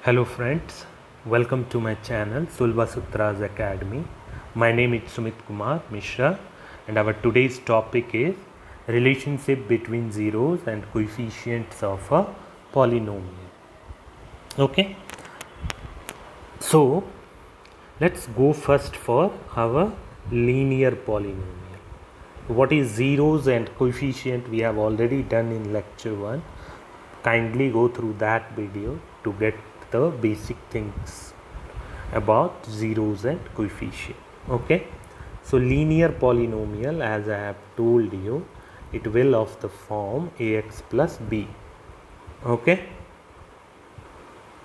Hello friends, welcome to my channel Sulba Sutras Academy. My name is Sumit Kumar Mishra and our today's topic is relationship between zeros and coefficients of a polynomial. Okay, so let's go first for our linear polynomial. What is zeros and coefficient we have already done in lecture 1. Kindly go through that video to get the basic things about zeros and coefficient. Okay, so linear polynomial, as I have told you, it will of the form ax plus b. Okay,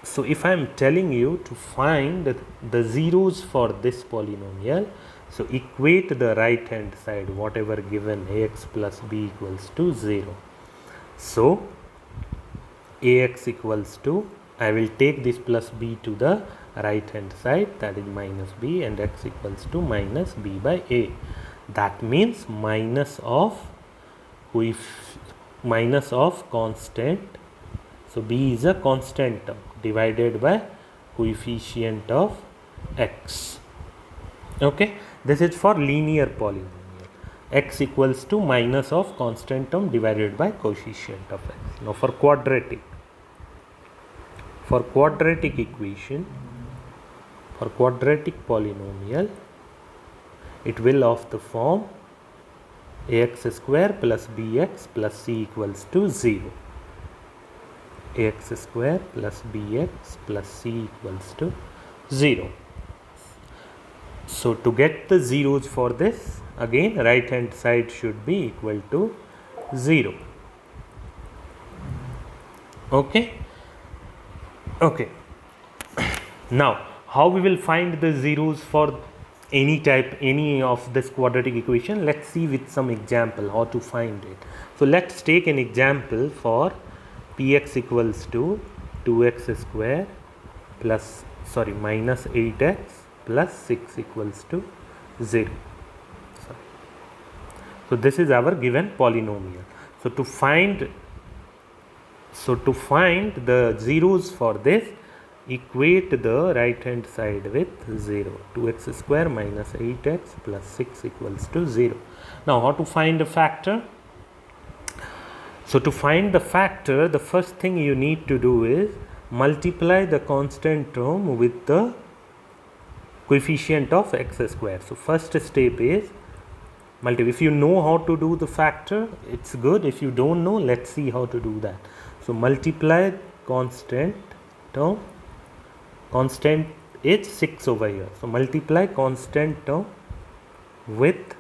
so if I am telling you to find the zeros for this polynomial, so equate the right hand side, whatever given, ax plus b equals to 0. So ax equals to, I will take this plus b to the right hand side, that is minus b, and x equals to minus b by a. That means minus of constant. So b is a constant term divided by coefficient of x. Okay, this is for linear polynomial. X equals to minus of constant term divided by coefficient of x. Now for quadratic equation, for quadratic polynomial, it will of the form ax square plus bx plus c equals to 0. Ax square plus bx plus c equals to 0. So to get the zeros for this, again right hand side should be equal to 0. Okay. Now how we will find the zeros for any of this quadratic equation? Let's see with some example how to find it. So let's take an example for px equals to 2x square minus 8x plus 6 equals to 0. So this is our given polynomial. So to find the zeros for this, equate the right hand side with 0. 2x square minus 8x plus 6 equals to 0. Now how to find the factor? So to find the factor, the first thing you need to do is multiply the constant term with the coefficient of x square. So first step is multiply. If you know how to do the factor, it's good. If you don't know, let's see how to do that. So multiply constant term. Constant is 6 over here. So multiply constant term with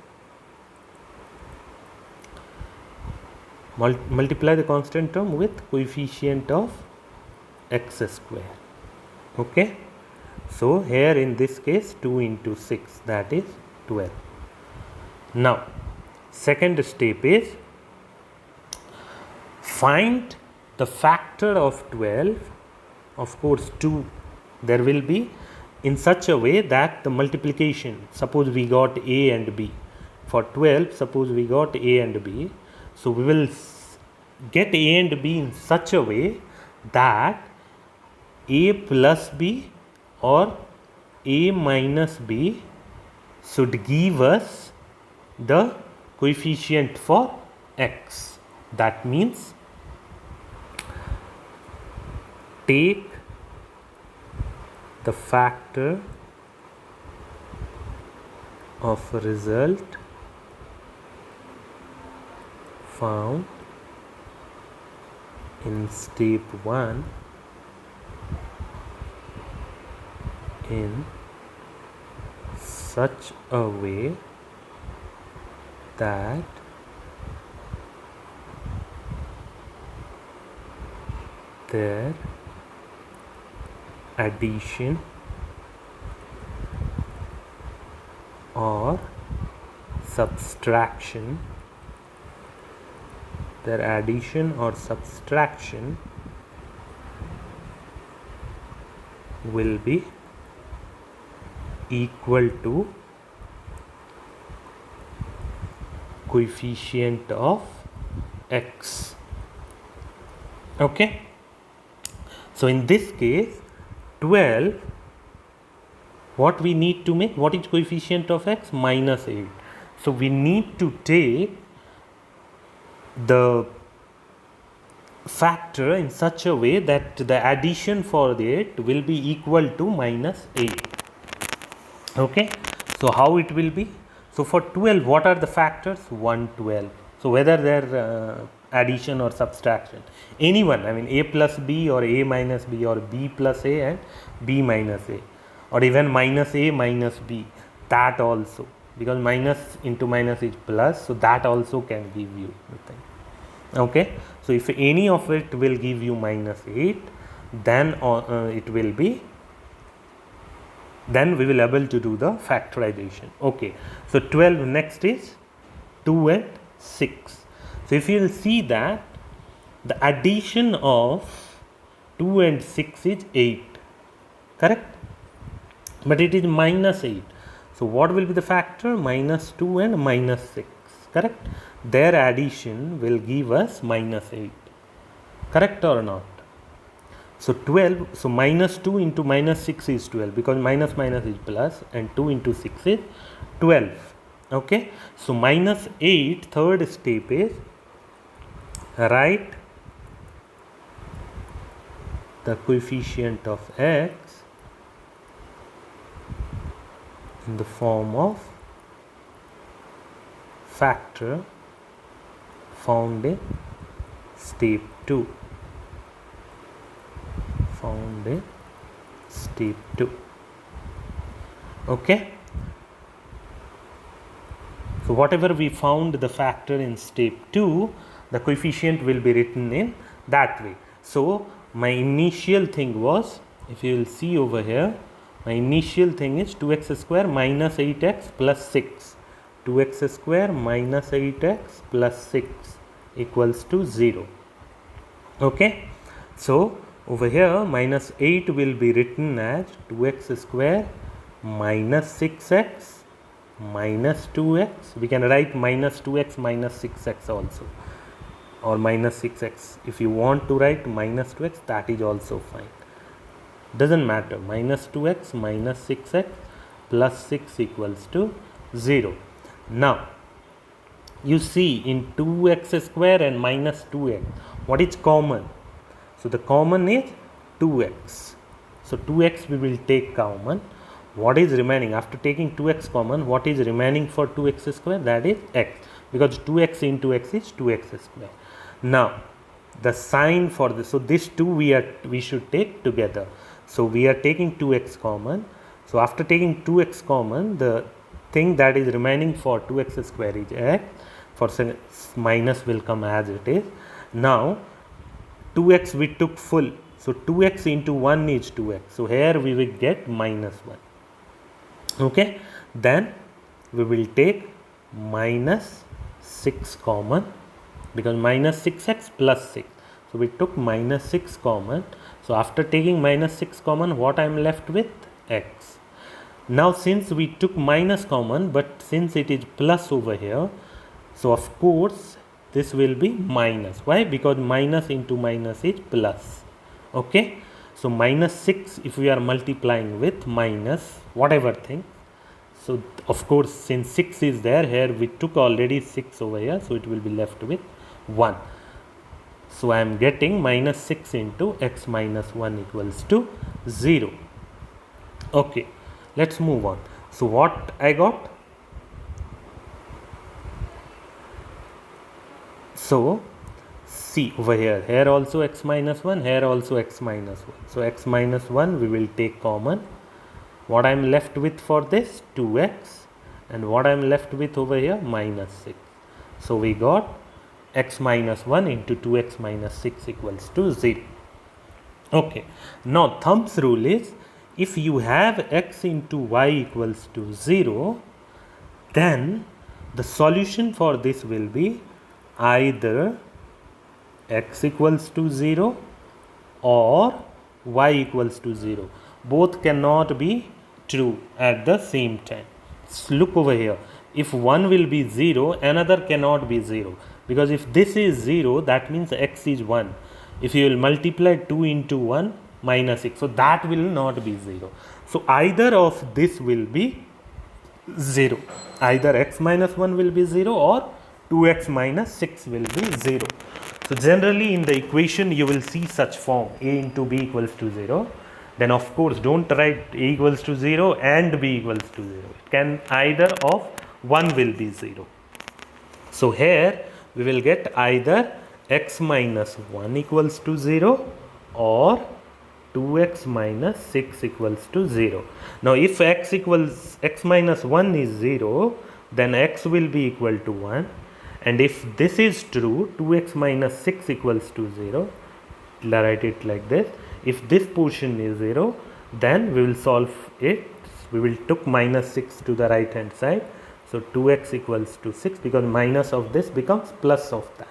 multiply the constant term with coefficient of x square. Okay. So here in this case 2 into 6, that is 12. Now second step is find the factor of 12. Of course 2 there will be in such a way that the multiplication, suppose we got a and b, for 12 suppose we got a and b, so we will get a and b in such a way that a plus b or a minus b should give us the coefficient for x. That means take the factor of a result found in step 1 in such a way that their addition or subtraction will be equal to coefficient of x. Okay. So in this case 12, what we need to make, what is coefficient of x? Minus 8. So we need to take the factor in such a way that the addition for it will be equal to minus 8. Okay, so how it will be? So for 12, what are the factors? 1, 12. So whether they're addition or subtraction, anyone, I mean a plus b or a minus b or b plus a and b minus a, or even minus a minus b, that also, because minus into minus is plus, so that also can give you the thing. Okay, so if any of it will give you minus 8, then it will be, then we will able to do the factorization. Okay, so 12, next is 2 and 6. So if you will see that the addition of 2 and 6 is 8, correct, but it is minus 8. So what will be the factor? Minus 2 and minus 6, correct. Their addition will give us minus 8, correct or not? So 12, so minus 2 into minus 6 is 12, because minus minus is plus, and 2 into 6 is 12. Okay, so minus 8, third step is write the coefficient of x in the form of factor found in step 2. Found in step 2. Okay, so whatever we found the factor in step 2, the coefficient will be written in that way. So my initial thing was, if you will see over here, my initial thing is 2x square minus 8x plus 6. 2x square minus 8x plus 6 equals to 0. Okay, so over here minus 8 will be written as 2x square minus 6x minus 2x. We can write minus 2x minus 6x also, or minus 6x. If you want to write minus 2x, that is also fine, doesn't matter. Minus 2x minus 6x plus 6 equals to 0. Now you see in 2x square and minus 2x, what is common? So the common is 2x. So 2x we will take common. What is remaining after taking 2x common? What is remaining for 2x square? That is x, because 2x into x is 2x square. Now the sign for this, so this 2 we should take together. So we are taking 2x common. So after taking 2x common, the thing that is remaining for 2x square is x. For minus will come as it is. Now 2x we took full, so 2x into 1 is 2x, so here we will get minus 1. Okay, then we will take minus 6 common, because minus 6x plus 6, so we took minus 6 common. So after taking minus 6 common, what I am left with? X. Now since we took minus common, but since it is plus over here, so of course this will be minus. Why? Because minus into minus is plus. Okay, so minus 6 if we are multiplying with minus whatever thing, so of course since 6 is there, here we took already 6 over here, so it will be left with 1. So I am getting minus 6 into x minus 1 equals to 0. Okay, let's move on. So what I got? So see over here, here also x minus 1, here also x minus 1. So x minus 1 we will take common. What I am left with for this? 2x. And what I am left with over here? Minus 6. So we got x minus 1 into 2x minus 6 equals to 0. Okay, now thumb's rule is, if you have x into y equals to 0, then the solution for this will be either x equals to 0 or y equals to 0. Both cannot be true at the same time. So look over here, if one will be 0, another cannot be 0, because if this is 0, that means x is 1. If you will multiply 2 into 1, minus 6. So that will not be 0. So either of this will be 0. Either x minus 1 will be 0 or 2x minus 6 will be 0. So generally in the equation you will see such form, a into b equals to 0. Then of course don't write a equals to 0 and b equals to 0. It can either of one will be 0. So here we will get either x minus 1 equals to 0 or 2x minus 6 equals to 0. Now if x minus 1 is 0, then x will be equal to 1, and if this is true, 2x minus 6 equals to 0, write it like this. If this portion is 0, then we will solve it. We will took minus 6 to the right hand side. So 2x equals to 6, because minus of this becomes plus of that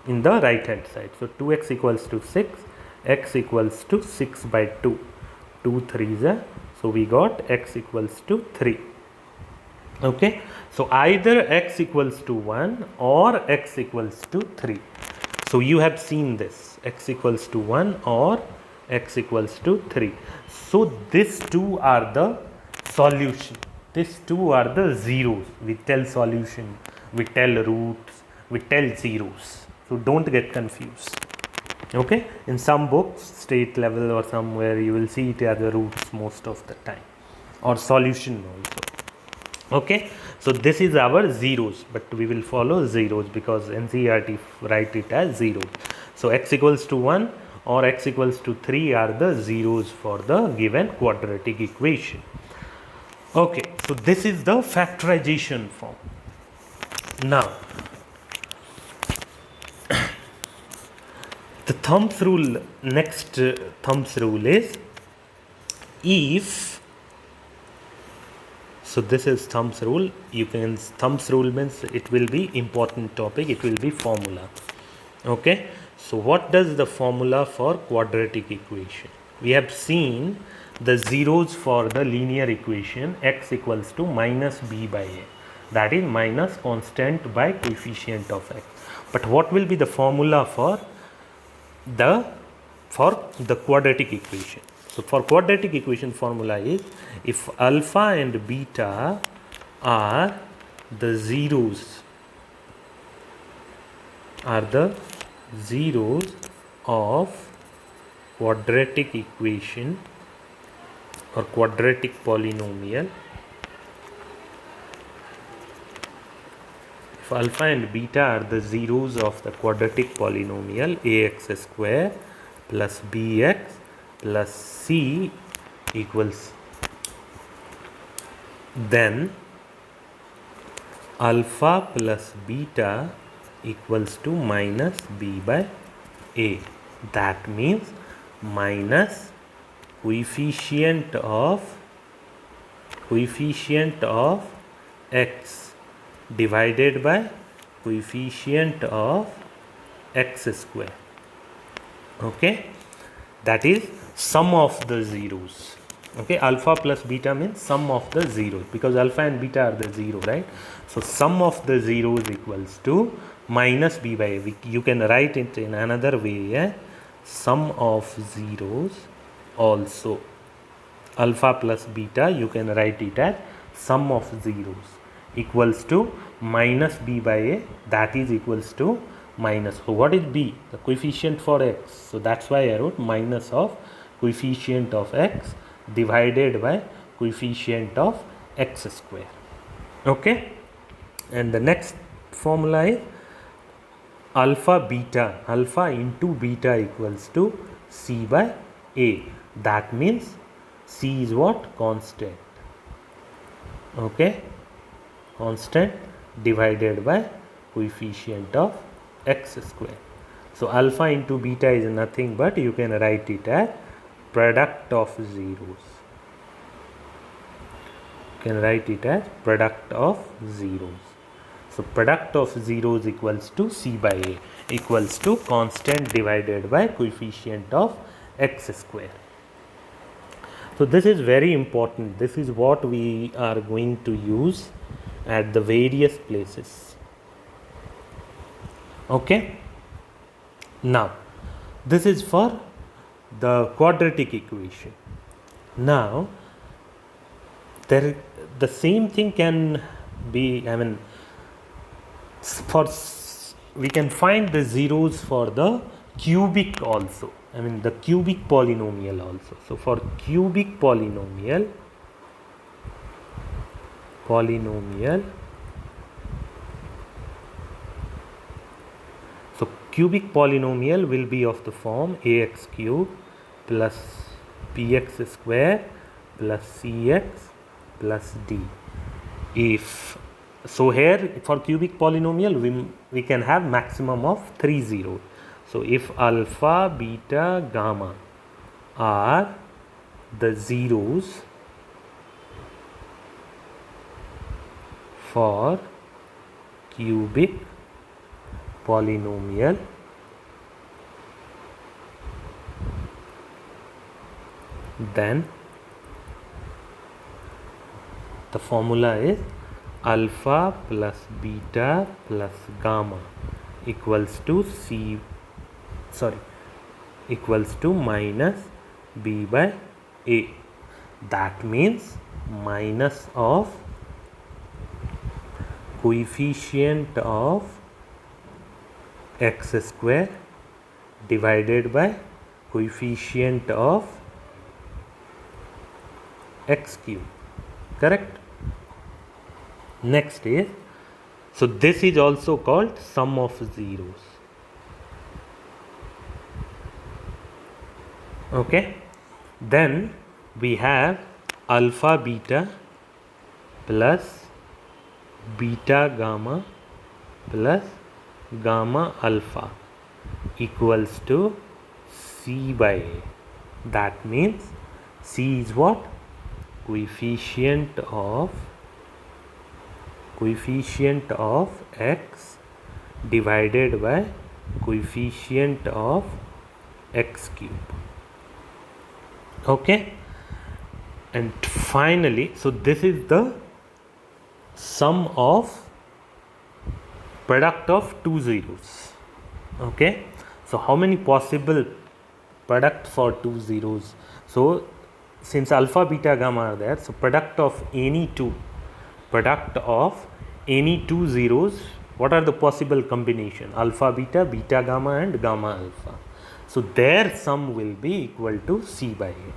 in the right hand side. So 2x equals to 6, x equals to 6 by 2. 2 3s are, so we got x equals to 3. Okay, so either x equals to 1 or x equals to 3. So you have seen this, x equals to 1 or x equals to 3. So these two are the solution. These two are the zeros. We tell solution, we tell roots, we tell zeros. So don't get confused. Okay, in some books, state level or somewhere, you will see it as the roots most of the time, or solution also. Okay, so this is our zeros, but we will follow zeros because NCERT write it as zeros. So x equals to 1 or x equals to 3 are the zeros for the given quadratic equation. Okay, so this is the factorization form. Now the thumbs rule, next thumbs rule is if, so this is thumbs rule. You can, thumbs rule means it will be important topic, it will be formula. Okay, so what does the formula for quadratic equation? We have seen the zeros for the linear equation x equals to minus b by a, that is minus constant by coefficient of x. But what will be the formula for the quadratic equation? So for quadratic equation, formula is if alpha and beta are the zeros of quadratic equation or quadratic polynomial, if alpha and beta are the zeros of the quadratic polynomial ax square plus bx plus c equals, then alpha plus beta equals to minus b by a. That means minus coefficient of x divided by coefficient of x square. Okay, that is sum of the zeros. Okay, alpha plus beta means sum of the zeros, because alpha and beta are the zero, right? So sum of the zeros equals to minus b by a. You can write it in another way, yeah? Sum of zeros also, alpha plus beta, you can write it as sum of zeros equals to minus b by a, that is equals to minus. So what is b? The coefficient for x. So that's why I wrote minus of coefficient of x divided by coefficient of x square. Okay, and the next formula is alpha into beta equals to c by a. That means c is what? Constant. Okay, constant divided by coefficient of x square. So alpha into beta is nothing but, you can write it as product of zeros. You can write it as product of zeros. So product of zeros equals to c by a equals to constant divided by coefficient of x square. So this is very important. This is what we are going to use at the various places. Okay, now this is for the quadratic equation. Now the same thing can be, I mean, we can find the zeros for the cubic also, I mean the cubic polynomial also. So for cubic polynomial so cubic polynomial will be of the form ax cube plus bx square plus cx plus d. If so, here for cubic polynomial we can have maximum of 3 zeros. So if alpha, beta, gamma are the zeros for cubic polynomial, then the formula is alpha plus beta plus gamma equals to equals to minus b by a. That means minus of coefficient of x square divided by coefficient of x cube. Correct? Next is, so this is also called sum of zeros. Okay, then we have alpha beta plus beta gamma plus gamma alpha equals to c by a. That means c is what? Coefficient of x divided by coefficient of x cube. Okay, and finally, so this is the sum of product of two zeros. Okay, so how many possible product for two zeros? So since alpha, beta, gamma are there, so product of any two zeros, what are the possible combination? Alpha, beta, beta, gamma and gamma alpha. So their sum will be equal to c by a.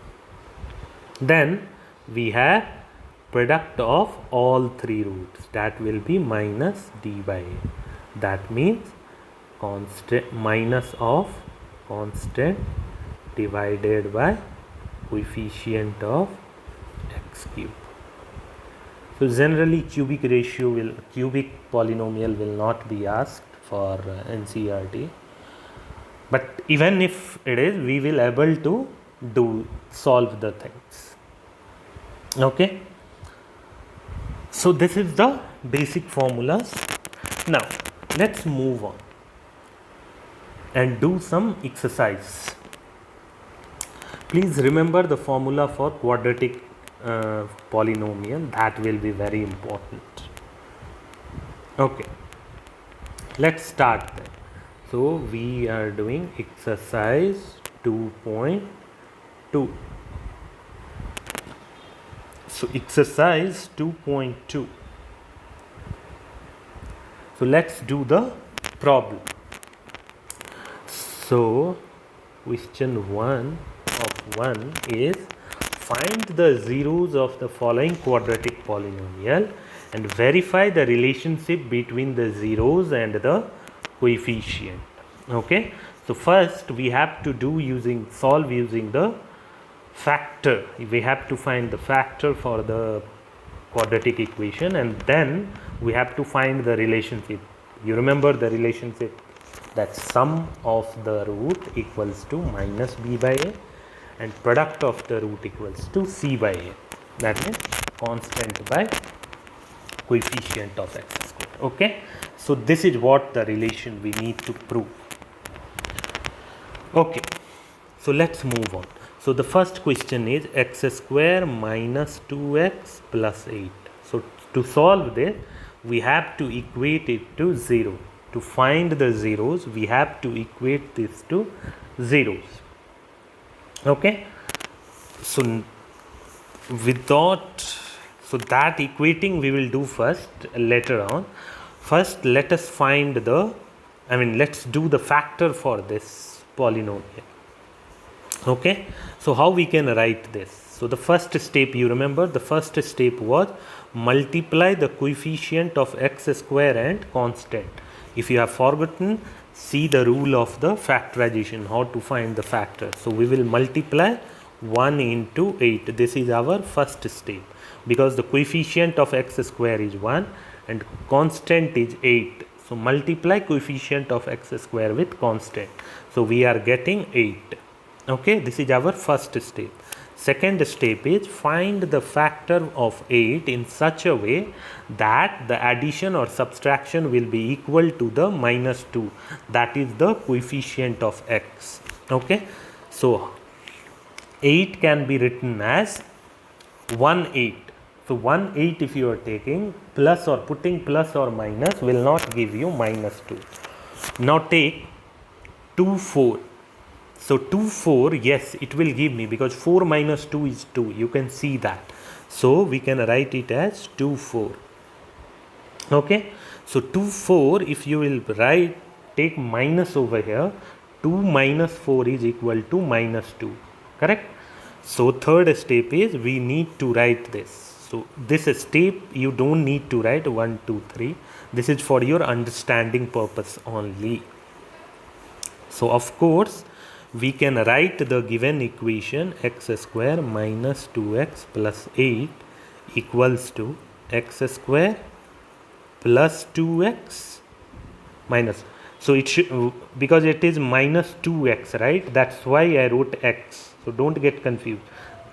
Then we have product of all three roots, that will be minus d by a. That means constant minus of constant divided by coefficient of x cube. So generally cubic polynomial will not be asked for NCERT, but even if it is, we will able to solve the things. Okay, so this is the basic formulas. Now let's move on and do some exercise. Please remember the formula for quadratic polynomial, that will be very important. Okay, let's start then. So we are doing exercise 2.2. So exercise 2.2. So let's do the problem. So question 1 of 1 is, find the zeros of the following quadratic polynomial and verify the relationship between the zeros and the coefficient. Okay, so first we have to solve using the factor. We have to find the factor for the quadratic equation, and then we have to find the relationship. You remember the relationship, that sum of the root equals to minus b by a and product of the root equals to c by a, that means constant by coefficient of x square. Okay, so this is what the relation we need to prove. Okay, so let's move on. So the first question is x square minus 2x plus 8. So to solve this, we have to equate it to 0. To find the zeros, we have to equate this to zeros. Okay, so without, so that equating we will do first later on. First let us find the, let's do the factor for this polynomial. Okay, so how we can write this? So the first step, you remember the first step was multiply the coefficient of x square and constant. If you have forgotten, see the rule of the factorization, how to find the factor. So we will multiply 1 into 8. This is our first step, because the coefficient of x square is 1 and constant is 8. So multiply coefficient of x square with constant. So we are getting 8. Okay, this is our first step. Second step is find the factor of 8 in such a way that the addition or subtraction will be equal to the minus 2. That is the coefficient of x. Okay, so 8 can be written as 1 8. So 1 8, if you are taking plus or putting plus or minus, will not give you minus 2. Now take 2 4. So 2 4, yes, it will give me, because 4 minus 2 is 2. You can see that. So we can write it as 2 4. Okay. So 2 4, if you will write, take minus over here, 2 minus 4 is equal to minus 2. Correct. So third step is we need to write this. So this step you don't need to write 1 2 3. This is for your understanding purpose only. So of course we can write the given equation x square minus 2x plus 8 equals to x square plus 2x minus, so it should, because it is minus 2x, right? That's why I wrote x. So don't get confused.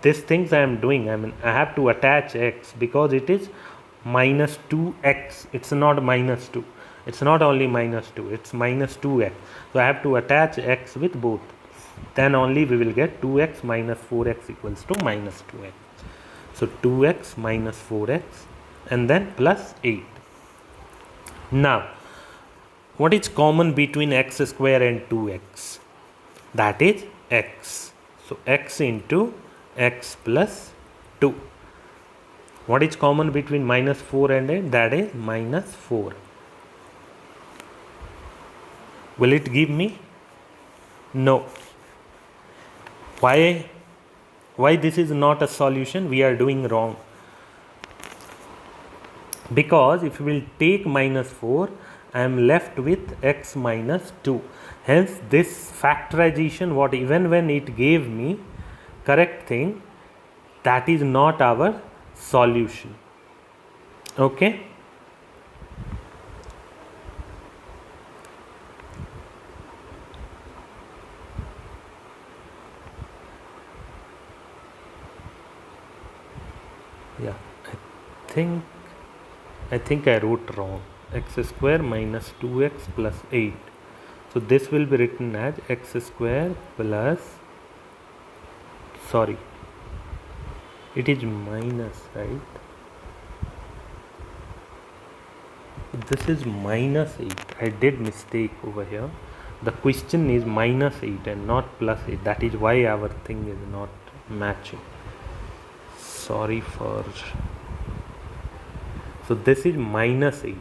These things I am doing, I have to attach x because it is minus 2x. It's not minus 2. It's not only minus 2. It's minus 2x. So I have to attach x with both. Then only we will get 2x minus 4x equals to minus 2x. So 2x minus 4x and then plus 8. Now, what is common between x square and 2x? That is x. So x into x plus 2. What is common between minus 4 and 8? That is minus 4. Will it give me? No. Why this is not a solution? We are doing wrong. Because if we will take minus 4, I am left with x minus 2. Hence this factorization, what even when it gave me correct thing, that is not our solution. Okay. Yeah, I think I wrote wrong. X square minus 2x plus 8. So this will be written as x square plus, sorry, it is minus, right? This is minus 8. I did mistake over here. The question is minus 8 and not plus 8. That is why our thing is not matching. Sorry for. So this is minus 8.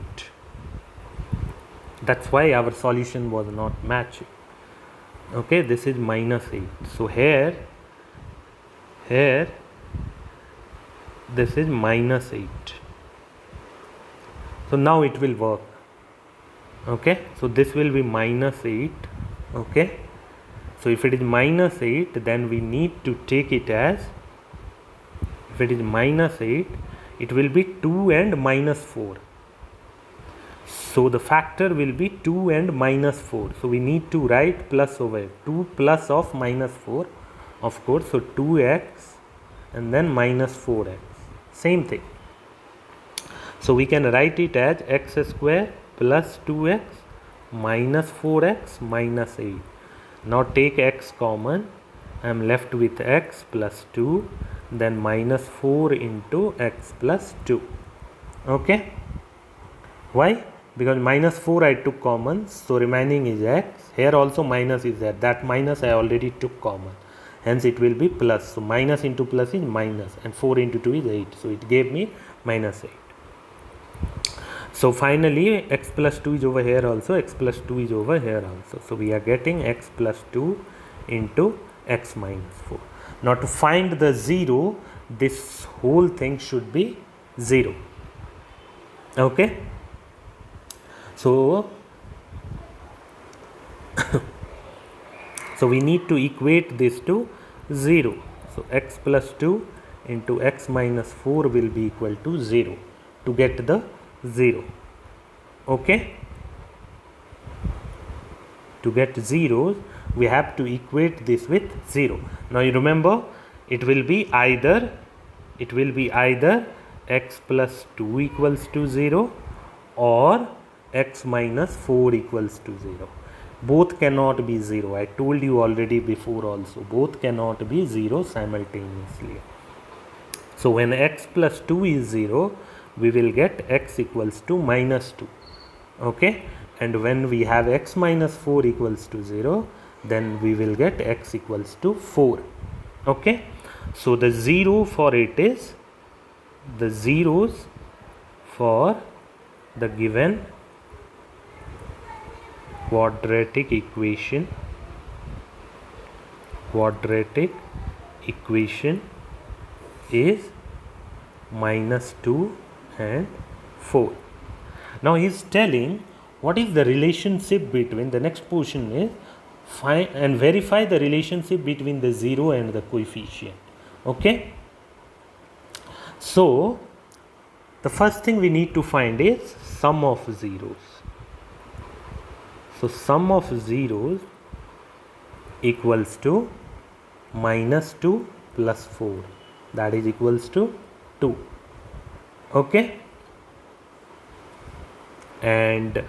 That's why our solution was not matching. Okay, this is minus 8. So here this is minus 8. So now it will work. Okay, so this will be minus 8. Okay, so if it is minus 8, then we need to take it as, if it is minus 8, it will be 2 and minus 4. So the factor will be 2 and minus 4. So we need to write plus over here. 2 plus of minus 4, of course. So 2x and then minus 4x. Same thing. So we can write it as x square plus 2x minus 4x minus 8. Now take x common. I am left with x plus 2, then minus 4 into x plus 2. Okay. Why? Because minus 4 I took common, so remaining is x. Here also minus is there. That minus I already took common. hence it will be plus. So minus into plus is minus, and 4 into 2 is 8, so it gave me minus 8. So finally x plus 2 is over here also, x plus 2 is over here also. So we are getting x plus 2 into x minus 4. Now to find the 0, this whole thing should be 0. Okay. So so we need to equate this to 0. So x plus 2 into x minus 4 will be equal to 0 to get the 0. Okay. To get zeros, we have to equate this with 0. Now you remember, it will be either x plus 2 equals to 0 or x minus 4 equals to 0. Both cannot be 0. I told you already before also, both cannot be 0 simultaneously. So when x plus 2 is 0, we will get x equals to minus 2. Okay. And when we have x minus 4 equals to 0, then we will get x equals to 4. Okay. So the 0 for it is, the zeros for the given quadratic equation is minus 2 and 4. Now he is telling what is the relationship between, the next portion is find and verify the relationship between the 0 and the coefficient. Okay. So the first thing we need to find is sum of zeros. So sum of zeros equals to minus 2 plus 4, that is equals to 2. Okay. And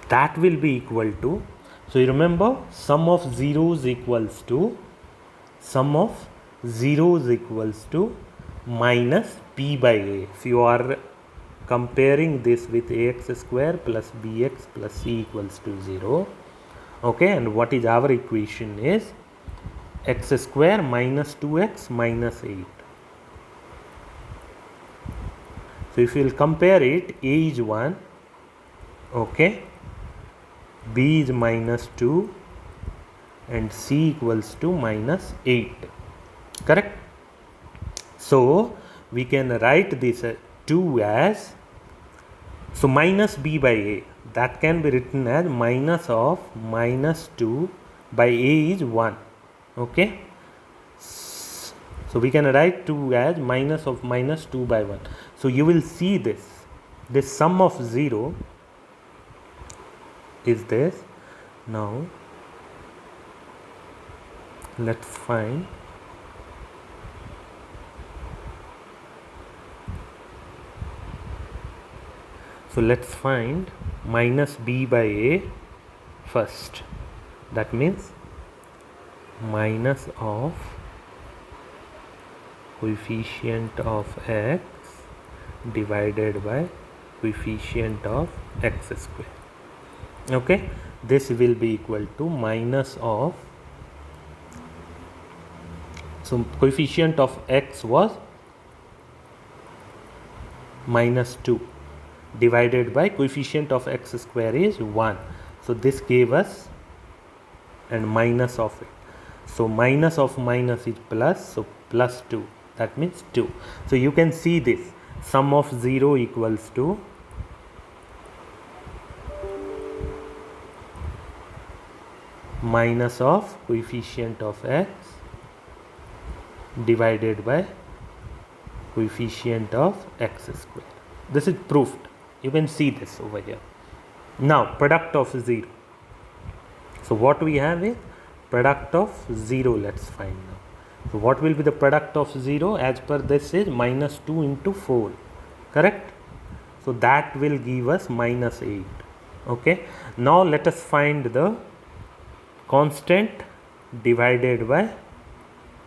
that will be equal to, so you remember, sum of zeros equals to minus b by a. If you are comparing this with ax square plus bx plus c equals to 0. Okay. And what is our equation is x square minus 2x minus 8. So if you will compare it, a is 1, okay, b is minus 2 and c equals to minus 8. Correct. So we can write this 2 as, so minus b by a, that can be written as minus of minus 2 by a is 1. Okay. So we can write 2 as minus of minus 2 by 1. So you will see this sum of 0 is this. Now let's find, so let's find minus b by a first. That means minus of coefficient of x divided by coefficient of x square. Okay. This will be equal to minus of, so coefficient of x was minus 2 divided by coefficient of x square is 1. So this gave us, and minus of it. So minus of minus is plus, so plus 2. That means 2. So you can see this sum of 0 equals to minus of coefficient of x divided by coefficient of x square. This is proved. You can see this over here. Now product of 0. So what we have is product of 0. Let's find now. So what will be the product of 0? As per this is minus 2 into 4. Correct? So that will give us minus 8. Okay. Now let us find the constant divided by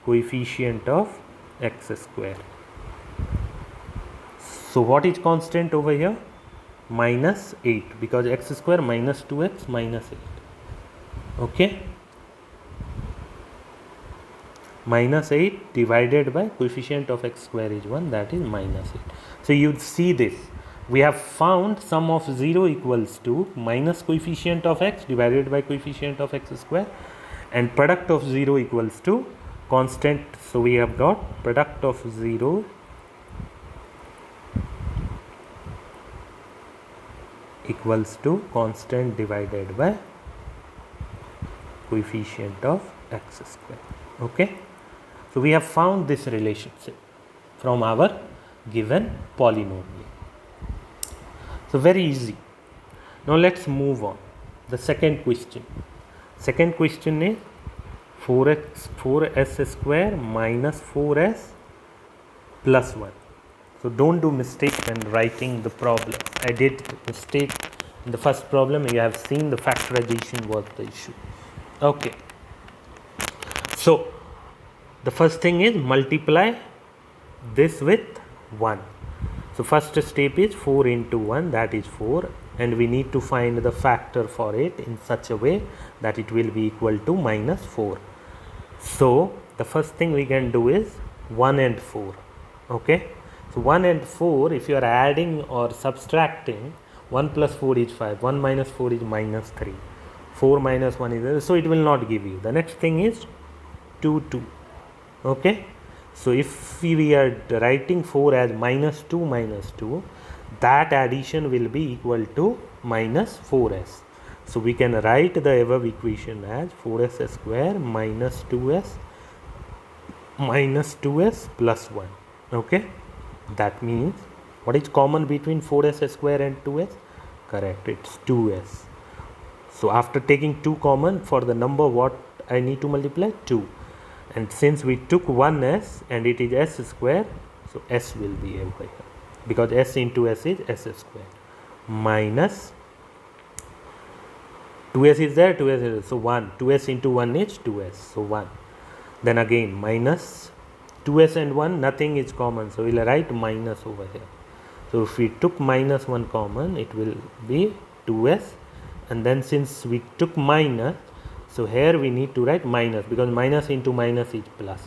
coefficient of x square. So what is constant over here? Minus 8, because x square minus 2x minus 8. Okay. minus 8 divided by coefficient of x square is 1, that is minus 8. So you see this, we have found sum of 0 equals to minus coefficient of x divided by coefficient of x square, and product of 0 equals to constant. So we have got product of 0 equals to constant divided by coefficient of x square. Okay, so we have found this relationship from our given polynomial. So very easy. Now let's move on. The second question. Second question is 4s square minus 4s plus 1. So don't do mistake when writing the problem. I did mistake in the first problem. You have seen the factorization was the issue. Okay. So the first thing is multiply this with 1. So first step is 4 into 1, that is 4, and we need to find the factor for it in such a way that it will be equal to minus 4. So the first thing we can do is 1 and 4. Okay, so 1 and 4, if you are adding or subtracting, 1 plus 4 is 5, 1 minus 4 is minus 3, 4 minus 1 is, so it will not give you. The next thing is 2, 2. Okay, so if we are writing 4 as minus 2, that addition will be equal to minus 4s. So we can write the above equation as 4s square minus 2s plus 1. Okay, that means what is common between 4s square and 2s? Correct, it's 2s. So after taking 2 common, for the number what I need to multiply? 2. And since we took 1s and it is s square, so s will be over here, because s into s is s square, minus 2s is there, 2s is, so 1, 2s into 1 is 2s, so 1. Then again minus 2s and 1, nothing is common, so we will write minus over here. So if we took minus 1 common, it will be 2s, and then since we took minus, so here we need to write minus, because minus into minus is plus,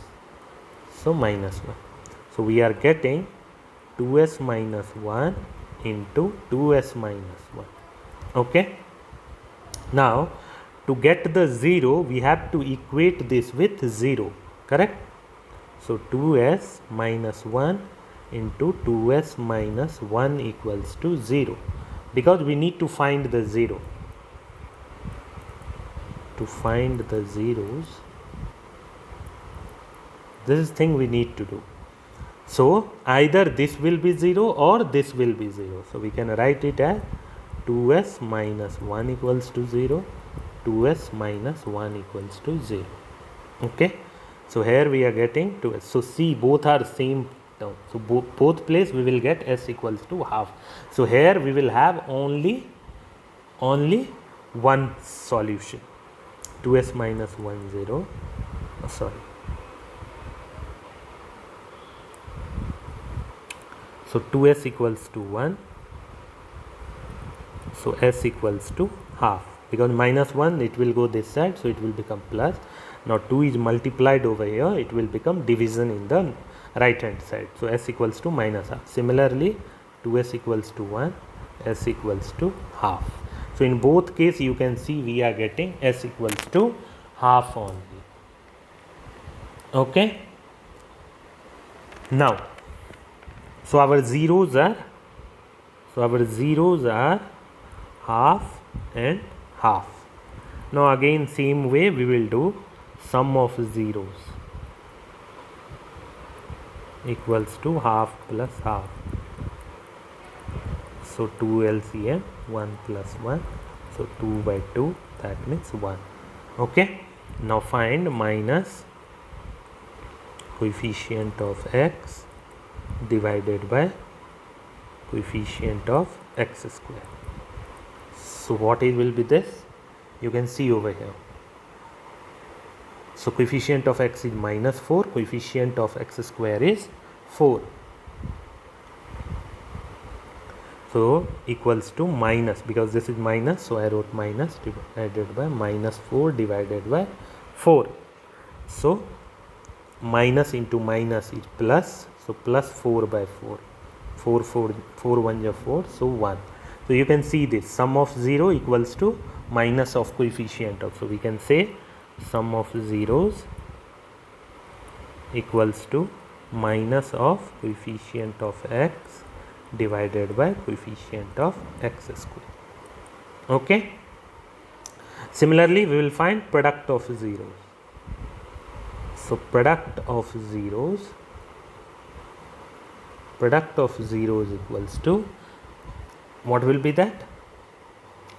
so minus 1. So we are getting 2s minus 1 into 2s minus 1. Okay, now to get the 0, we have to equate this with 0, correct? So 2s minus 1 into 2s minus 1 equals to 0, because we need to find the 0. To find the zeros, this is thing we need to do. So either this will be 0 or this will be 0. So we can write it as 2s minus 1 equals to 0, 2s minus 1 equals to 0. Okay, so here we are getting 2s. So see, both are same term. So both place we will get s equals to half. So here we will have only one solution. 2s minus 1 0, so 2s equals to 1, so s equals to half, because minus 1 it will go this side, so it will become plus. Now 2 is multiplied over here, it will become division in the right hand side, so s equals to minus half. Similarly 2s equals to 1, s equals to half. So in both case you can see we are getting s equals to half only. Okay, now so our zeros are half and half. Now again same way we will do sum of zeros equals to half plus half. So 2 LCM 1 plus 1, so 2 by 2, that means 1. Okay, now find minus coefficient of x divided by coefficient of x square. So what it will be this? You can see over here. So coefficient of x is minus 4, coefficient of x square is 4. So equals to minus, because this is minus, so I wrote minus divided by minus 4 divided by 4. So minus into minus is plus, so plus 4 by 4, 4 1 is 4, so 1. So you can see this sum of 0 equals to minus of coefficient of, so we can say sum of zeros equals to minus of coefficient of x divided by coefficient of x square. Okay. Similarly, we will find product of zeros. So product of zeros equals to, what will be that?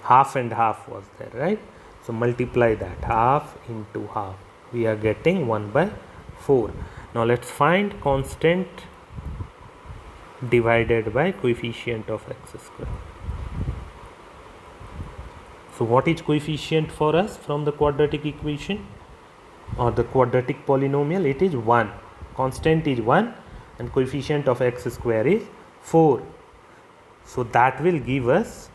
Half and half was there, right? So multiply that, half into half, we are getting 1 by 4. Now let's find constant divided by coefficient of x square. So what is coefficient for us from the quadratic equation or the quadratic polynomial? It is 1. Constant is 1 and coefficient of x square is 4. So that will give us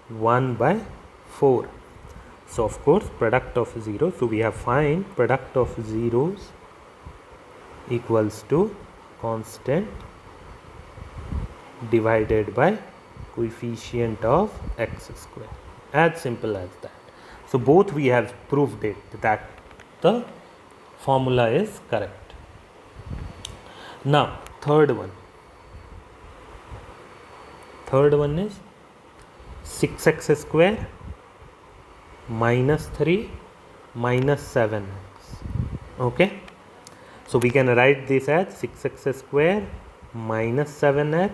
1 by 4. So of course product of zeros, so we have find product of zeros equals to constant divided by coefficient of x square. As simple as that. So both we have proved it that the formula is correct. Now third one is 6x square minus 3 minus 7x. Okay, so we can write this as 6x square minus 7x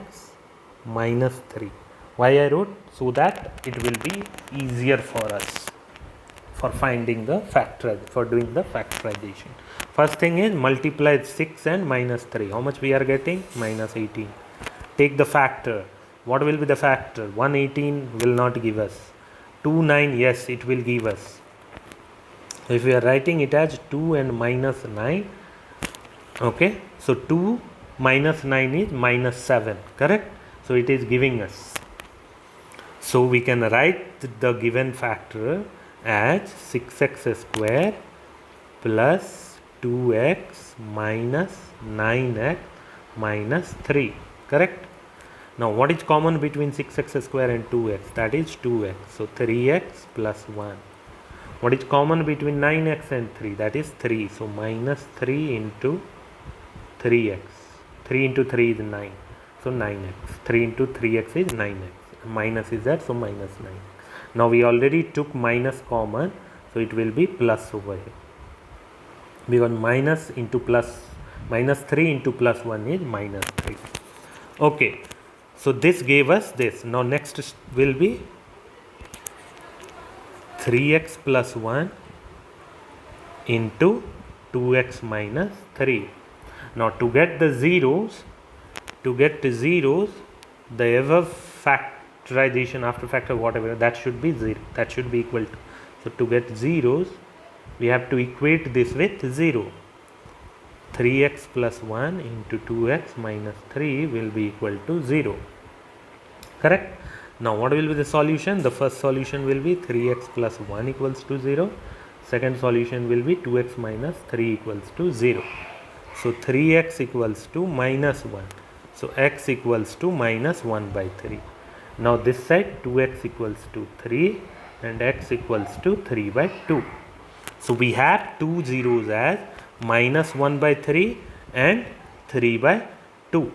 minus 3. Why I wrote? So that it will be easier for us for finding the for doing the factorization. First thing is multiply 6 and minus 3. How much we are getting? Minus 18. Take the factor. What will be the factor? 118 will not give us. 29, yes, it will give us. So if we are writing it as 2 and minus 9, okay, so 2 minus 9 is minus 7, correct? So it is giving us. So we can write the given factor as 6x square plus 2x minus 9x minus 3, correct? Now what is common between 6x square and 2x? That is 2x. So 3x plus 1. What is common between 9x and 3? That is 3. So minus 3 into 3x. 3 into 3 is 9. So 9x. 3 into 3x is 9x. Minus is that, so minus 9. Now we already took minus common, so it will be plus over here. Because minus into plus, minus 3 into plus 1 is minus 3. Okay. So this gave us this. Now next will be 3x plus 1 into 2x minus 3. Now to get the zeros, the ever factorization after factor whatever, that should be 0. That should be equal to. So to get zeros, we have to equate this with 0. 3x plus 1 into 2x minus 3 will be equal to 0. Correct? Now what will be the solution? The first solution will be 3x plus 1 equals to 0. Second solution will be 2x minus 3 equals to 0. So 3x equals to minus 1. So x equals to minus 1 by 3. Now this side 2x equals to 3 and x equals to 3 by 2. So we have two zeros as minus 1 by 3 and 3 by 2.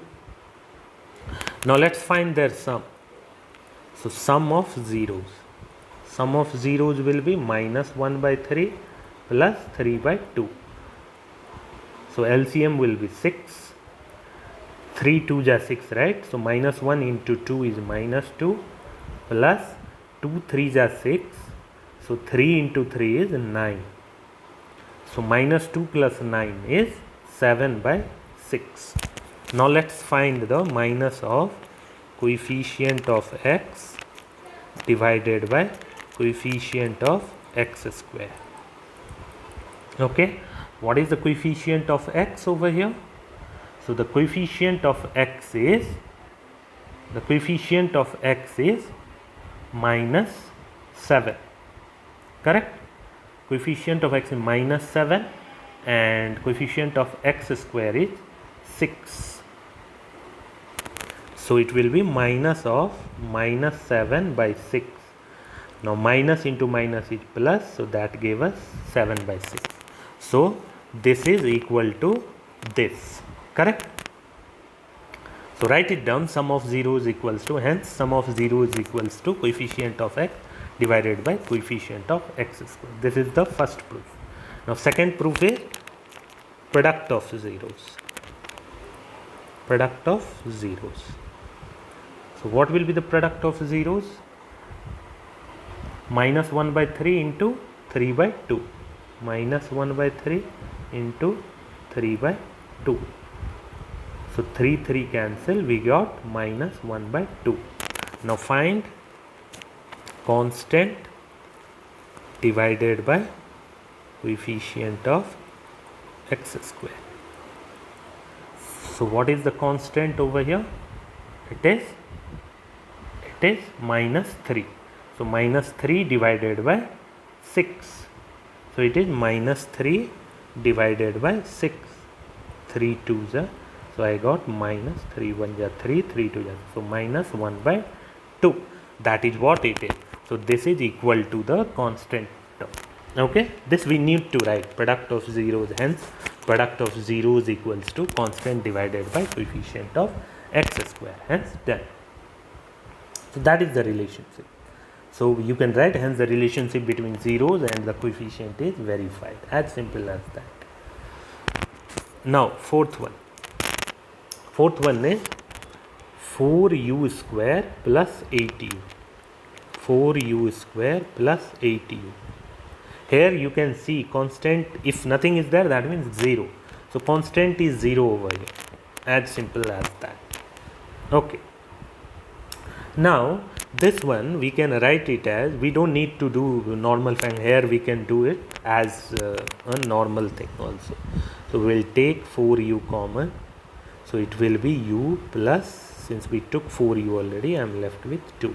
Now let's find their sum. So sum of zeros. Sum of zeros will be minus 1 by 3 plus 3 by 2. So LCM will be 6. 3 2 is 6, right? So minus 1 into 2 is minus 2 plus 2 3 is 6. So 3 into 3 is 9. So minus 2 plus 9 is 7 by 6. Now let's find the minus of coefficient of x divided by coefficient of x square. Okay, what is the coefficient of x over here? So the coefficient of x is minus 7, correct? coefficient of x is minus 7 and coefficient of x square is 6. So it will be minus of minus 7 by 6. Now minus into minus is plus, so that gave us 7 by 6. So this is equal to this, correct? So write it down, sum of zeros equals to, hence sum of zeros equals to coefficient of x divided by coefficient of x square. This is the first proof. Now second proof is product of zeros. Product of zeros. So what will be the product of zeros? Minus 1 by 3 into 3 by 2. Minus 1 by 3 into 3 by 2. So 3 cancel, we got minus 1 by 2. Now find constant divided by coefficient of x square. So what is the constant over here? It is minus 3. So minus 3 divided by 6. So it is minus 3 divided by 6. 3 2s are. So I got minus 3 1 ja 3, 3 2 ja. So minus 1 by 2. That is what it is. So this is equal to the constant term. Okay. This we need to write. Product of zeros. Hence product of zeros equals to constant divided by coefficient of x square. Hence done. So that is the relationship. So you can write, hence the relationship between zeros and the coefficient is verified. As simple as that. Now fourth one. Fourth one is 4u square plus 8u. 4u square plus 8u. Here you can see constant, if nothing is there, that means 0. So constant is 0 over here. As simple as that. Okay. Now this one we can write it as, we don't need to do normal function. Here we can do it as a normal thing also. So we'll take 4u common. So it will be u plus, since we took 4u already, I am left with 2.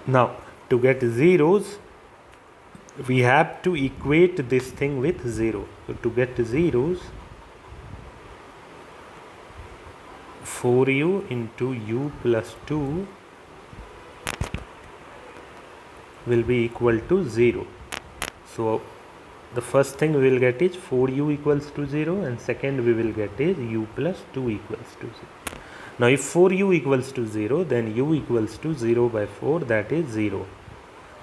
Now to get zeros, we have to equate this thing with 0. So to get zeros, 4u into u plus 2 will be equal to 0. So the first thing we will get is 4u equals to 0, and second we will get is u plus 2 equals to 0. Now if 4u equals to 0, then u equals to 0 by 4, that is 0.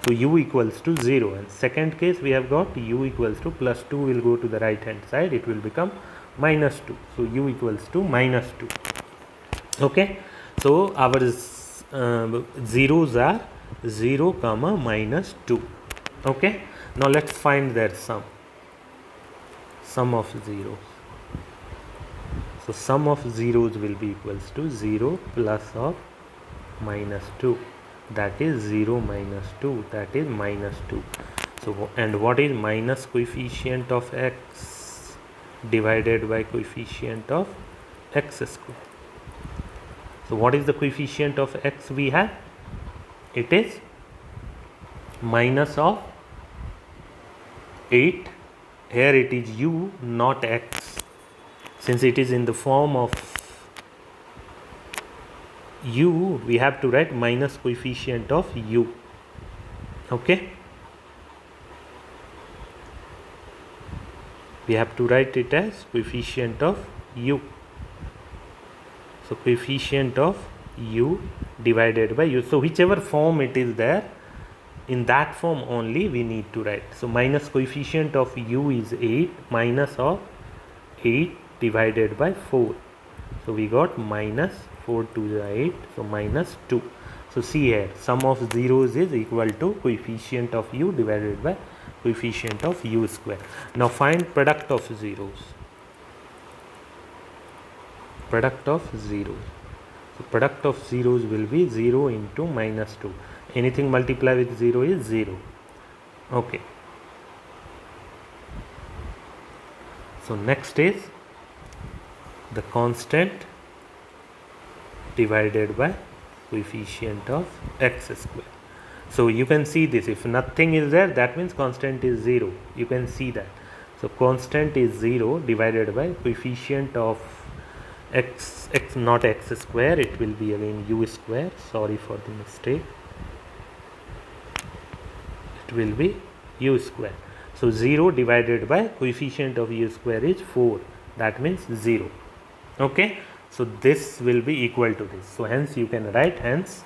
So u equals to 0, and second case we have got u equals to plus 2 will go to the right hand side, it will become minus 2. So u equals to minus 2. Okay. So our zeros are 0 comma minus 2. Okay. Now let's find their sum. Sum of zeros. So sum of zeros will be equals to 0 plus of minus 2. That is 0 minus 2. That is minus 2. So and what is minus coefficient of x divided by coefficient of x square? So what is the coefficient of x we have? It is minus of 8. Here it is u, not x. Since it is in the form of u, we have to write minus coefficient of u. Okay. We have to write it as coefficient of u. So coefficient of u divided by u. So whichever form it is there, in that form only we need to write. So minus coefficient of u is 8, minus of 8 divided by 4. So we got minus 4 to the 8, so minus 2. So see here, sum of zeros is equal to coefficient of u divided by coefficient of u square. Now find product of zeros. Product of zeros. So product of zeros will be 0 into minus 2. Anything multiply with 0 is 0. Okay. So next is the constant divided by coefficient of x square. So you can see this, if nothing is there, that means constant is 0. You can see that. So constant is 0 divided by coefficient of x not x square, it will be again u square, sorry for the mistake, it will be u square. So 0 divided by coefficient of u square is 4, that means 0. Okay, so this will be equal to this. So hence you can write, hence,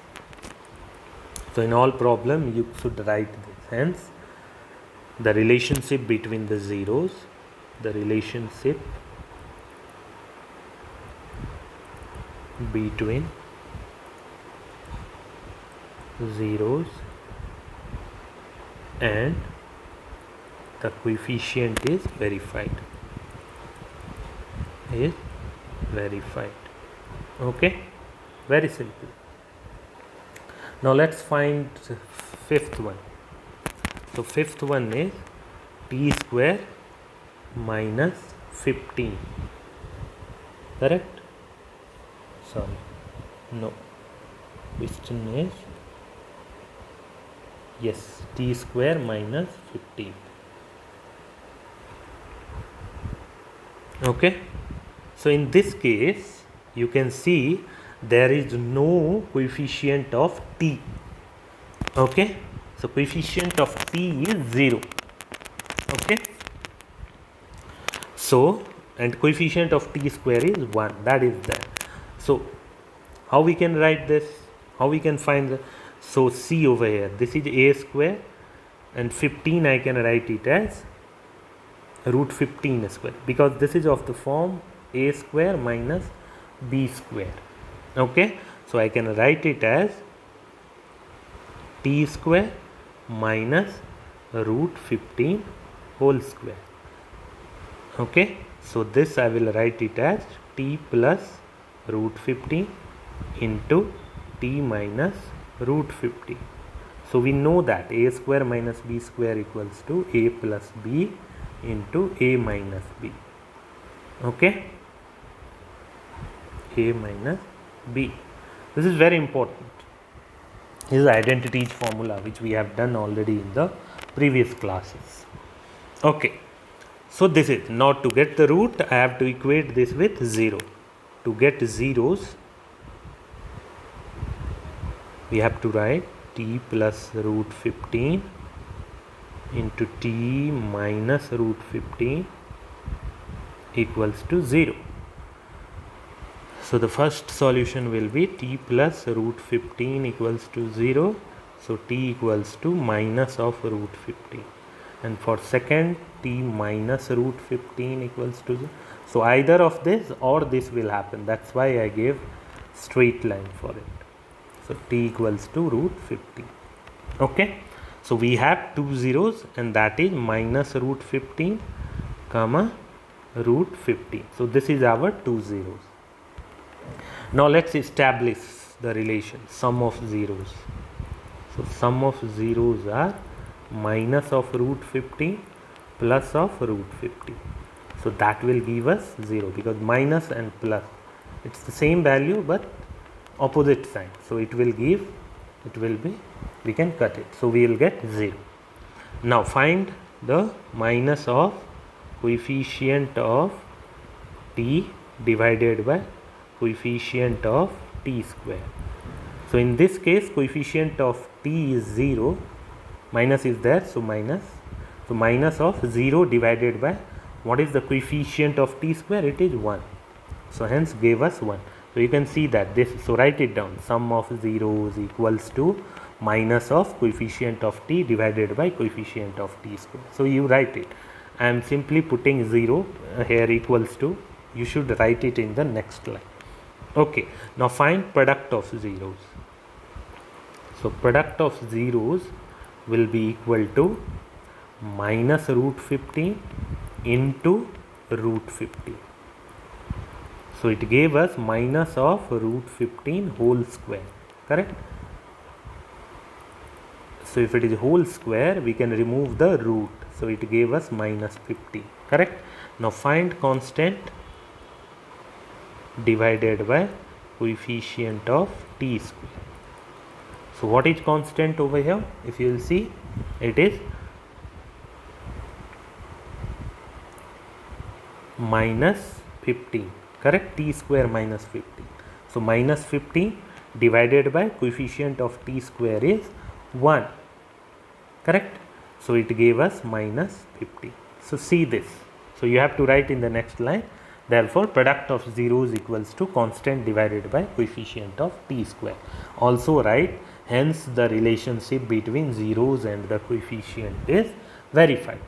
so in all problem you should write this. Hence the relationship between the zeros, the relationship between zeros and the coefficient is verified. Okay, very simple. Now let's find fifth one. So fifth one is t square minus 15. Correct? Sorry, no. Question is, yes, t square minus 15. Okay, so in this case you can see there is no coefficient of t. Okay, so coefficient of t is 0. Okay, so and coefficient of t square is 1, that is there. So how we can write this, how we can find the, so see over here, this is a square and 15 I can write it as root 15 square, because this is of the form a square minus b square. Okay, so I can write it as t square minus root 15 whole square. Okay, so this I will write it as t plus root 15 into t minus root 15. So we know that a square minus b square equals to a plus b into a minus b. Okay, a minus b. This is very important. This is identities formula which we have done already in the previous classes. Okay, so this is, now to get the root I have to equate this with 0. To get zeros we have to write t plus root 15 into t minus root 15 equals to 0. So the first solution will be t plus root 15 equals to 0. So t equals to minus of root 15. And for second, t minus root 15 equals to 0. So either of this or this will happen. That's why I gave straight line for it. So t equals to root 15. Okay. So we have two zeros, and that is minus root 15 comma root 15. So this is our two zeros. Now let's establish the relation sum of zeros. So sum of zeros are minus of root 15 plus of root 15. So that will give us 0, because minus and plus, it's the same value but opposite sign. So it will give, it will be, we can cut it. So we will get 0. Now find the minus of coefficient of t divided by coefficient of t square. So in this case coefficient of t is 0, minus is there, so minus. So minus of 0 divided by, what is the coefficient of t square? It is 1. So hence gave us 1. So you can see that this, so write it down, sum of zeros equals to minus of coefficient of t divided by coefficient of t square. So you write it. I am simply putting 0 here equals to, you should write it in the next line. Okay, now find product of zeros. So product of zeros will be equal to minus root 15 into root 15. So it gave us minus of root 15 whole square, correct? So if it is whole square, we can remove the root. So it gave us minus 50, correct? Now find constant divided by coefficient of t square. So what is constant over here? If you will see, it is minus 15, correct? T square minus 15. So minus 15 divided by coefficient of t square is 1, correct? So it gave us minus 50. So see this. So you have to write in the next line, therefore product of zeros equals to constant divided by coefficient of t square. Also write, hence the relationship between zeros and the coefficient is verified.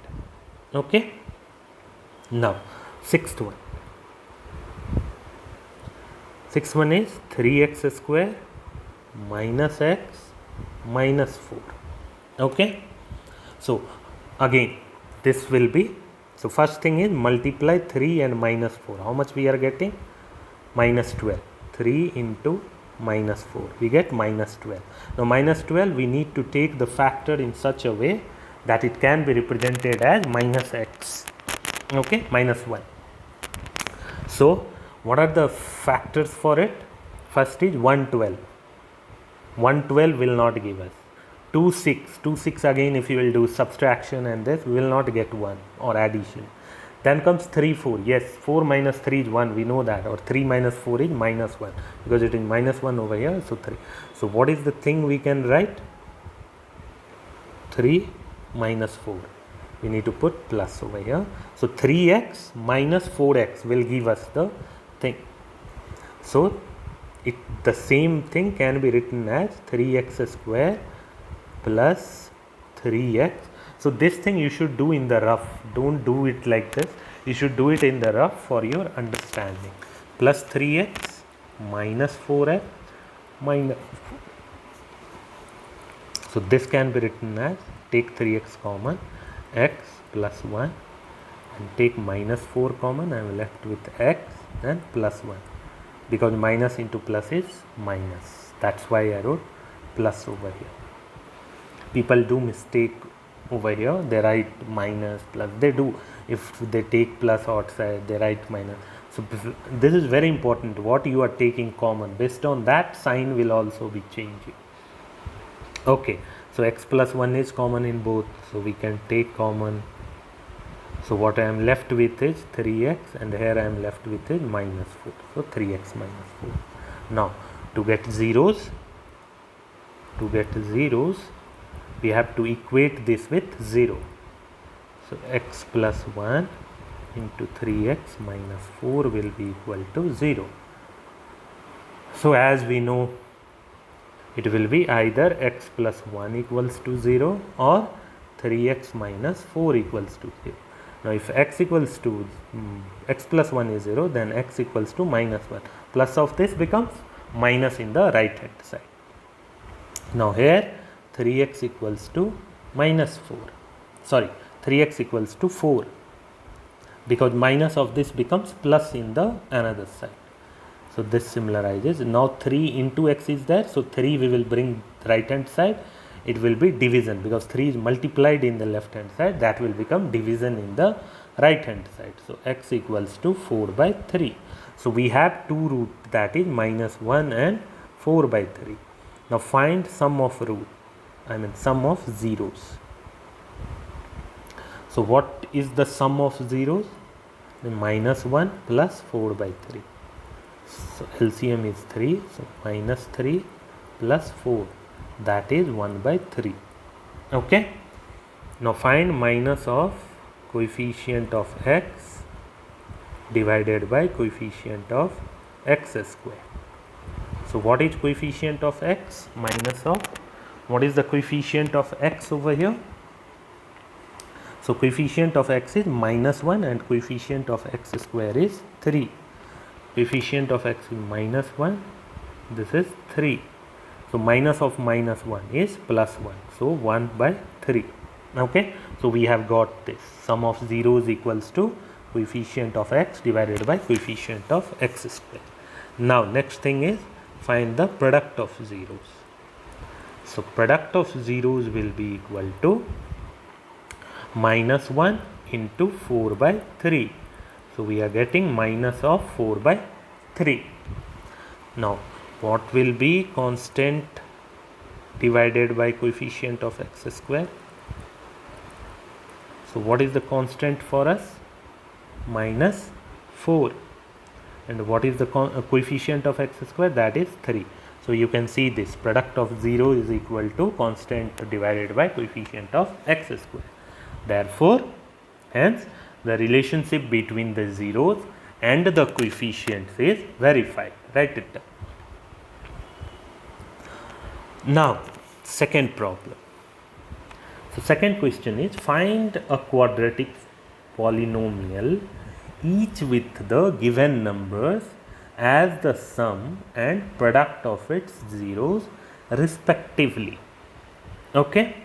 Okay. Now sixth one. Sixth one is 3x square minus x minus 4. Okay. So again this will be, so first thing is multiply 3 and minus 4. How much we are getting? Minus 12. 3 into minus 4. We get minus 12. Now minus 12 we need to take the factor in such a way that it can be represented as minus x. Okay, minus 1. So what are the factors for it? First is 112. 112 will not give us. 2 6 again, if you will do subtraction and this, we will not get 1 or addition. Then comes 3 4. Yes, 4 minus 3 is 1, we know that, or 3 minus 4 is minus 1 because it is minus 1 over here. So 3. So what is the thing we can write? 3 minus 4. We need to put plus over here. So 3x minus 4x will give us the thing. So the same thing can be written as 3x square plus 3x. So this thing you should do in the rough. Don't do it like this. You should do it in the rough for your understanding. Plus 3x minus 4x minus 4. So this can be written as, take 3x common, x plus 1, and take minus 4 common. I am left with x and plus 1, because minus into plus is minus. That's why I wrote plus over here. People do mistake over here. They write minus plus. They do. If they take plus outside, they write minus. So this is very important. What you are taking common, based on that sign will also be changing. Okay. So x plus 1 is common in both. So we can take common. So what I am left with is 3x, and here I am left with is minus 4. So 3x minus 4. Now to get zeros, we have to equate this with 0. So x plus 1 into 3x minus 4 will be equal to 0. So as we know, it will be either x plus 1 equals to 0 or 3x minus 4 equals to 0. Now if x plus 1 is 0, then x equals to minus 1. Plus of this becomes minus in the right hand side. Now here 3x equals to minus 4. Sorry, 3x equals to 4, because minus of this becomes plus in the another side. So this similarizes. Now 3 into x is there. So 3 we will bring right hand side. It will be division, because 3 is multiplied in the left hand side. That will become division in the right hand side. So x equals to 4 by 3. So we have two roots, that is minus 1 and 4 by 3. Now find sum of root. Sum of zeros. So what is the sum of zeros? The minus 1 plus 4 by 3. So LCM is 3. So minus 3 plus 4. That is 1 by 3. Okay. Now find minus of coefficient of x divided by coefficient of x square. So what is coefficient of x? Minus of, what is the coefficient of x over here? So coefficient of x is minus 1 and coefficient of x square is 3. Coefficient of x is minus 1. This is 3. So minus of minus 1 is plus 1. So 1 by 3. Okay. So we have got this. Sum of zeros equals to coefficient of x divided by coefficient of x square. Now next thing is find the product of zeros. So product of zeros will be equal to minus 1 into 4 by 3. So we are getting minus of 4 by 3. Now what will be constant divided by coefficient of x square. So what is the constant for us? Minus 4. And what is the coefficient of x square? That is 3. So you can see this product of 0 is equal to constant divided by coefficient of x square. Therefore, hence the relationship between the zeros and the coefficients is verified. Write it down. Now, second problem. So second question is, find a quadratic polynomial each with the given numbers as the sum and product of its zeros respectively. Okay.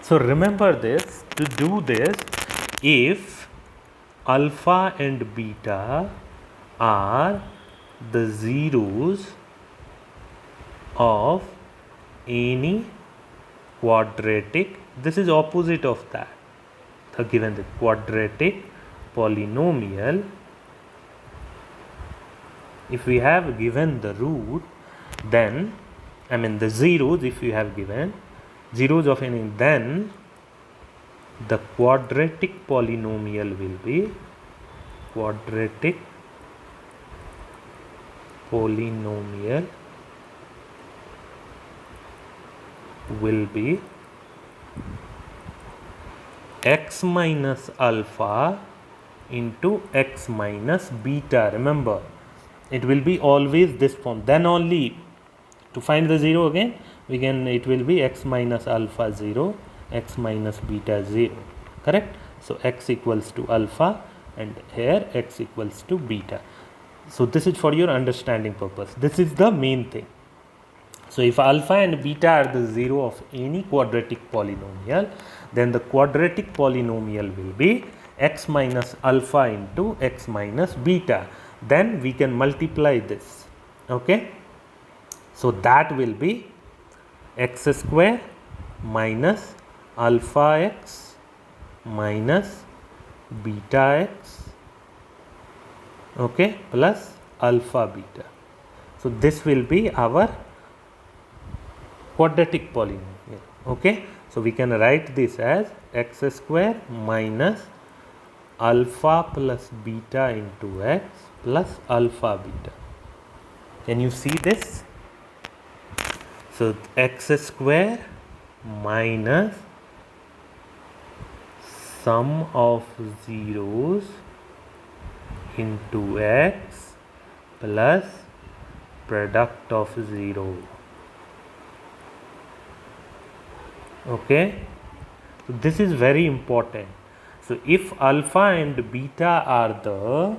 So remember this, to do this, if alpha and beta are the zeros of any quadratic, this is opposite of that, the given the quadratic polynomial, if we have given the root, then the zeros, if you have given zeros of any, then the quadratic polynomial will be x minus alpha into x minus beta. Remember, it will be always this form. Then only to find the 0 again, we can, it will be x minus alpha 0, x minus beta 0. Correct? So x equals to alpha and here x equals to beta. So this is for your understanding purpose. This is the main thing. So if alpha and beta are the 0 of any quadratic polynomial, then the quadratic polynomial will be x minus alpha into x minus beta. Then we can multiply this. Okay. So that will be x square minus alpha x minus beta x, okay, plus alpha beta. So this will be our quadratic polynomial. Okay. So we can write this as x square minus alpha plus beta into x plus alpha beta. Can you see this? So x square minus sum of zeros into x plus product of 0. Okay. So this is very important. So if alpha and beta are the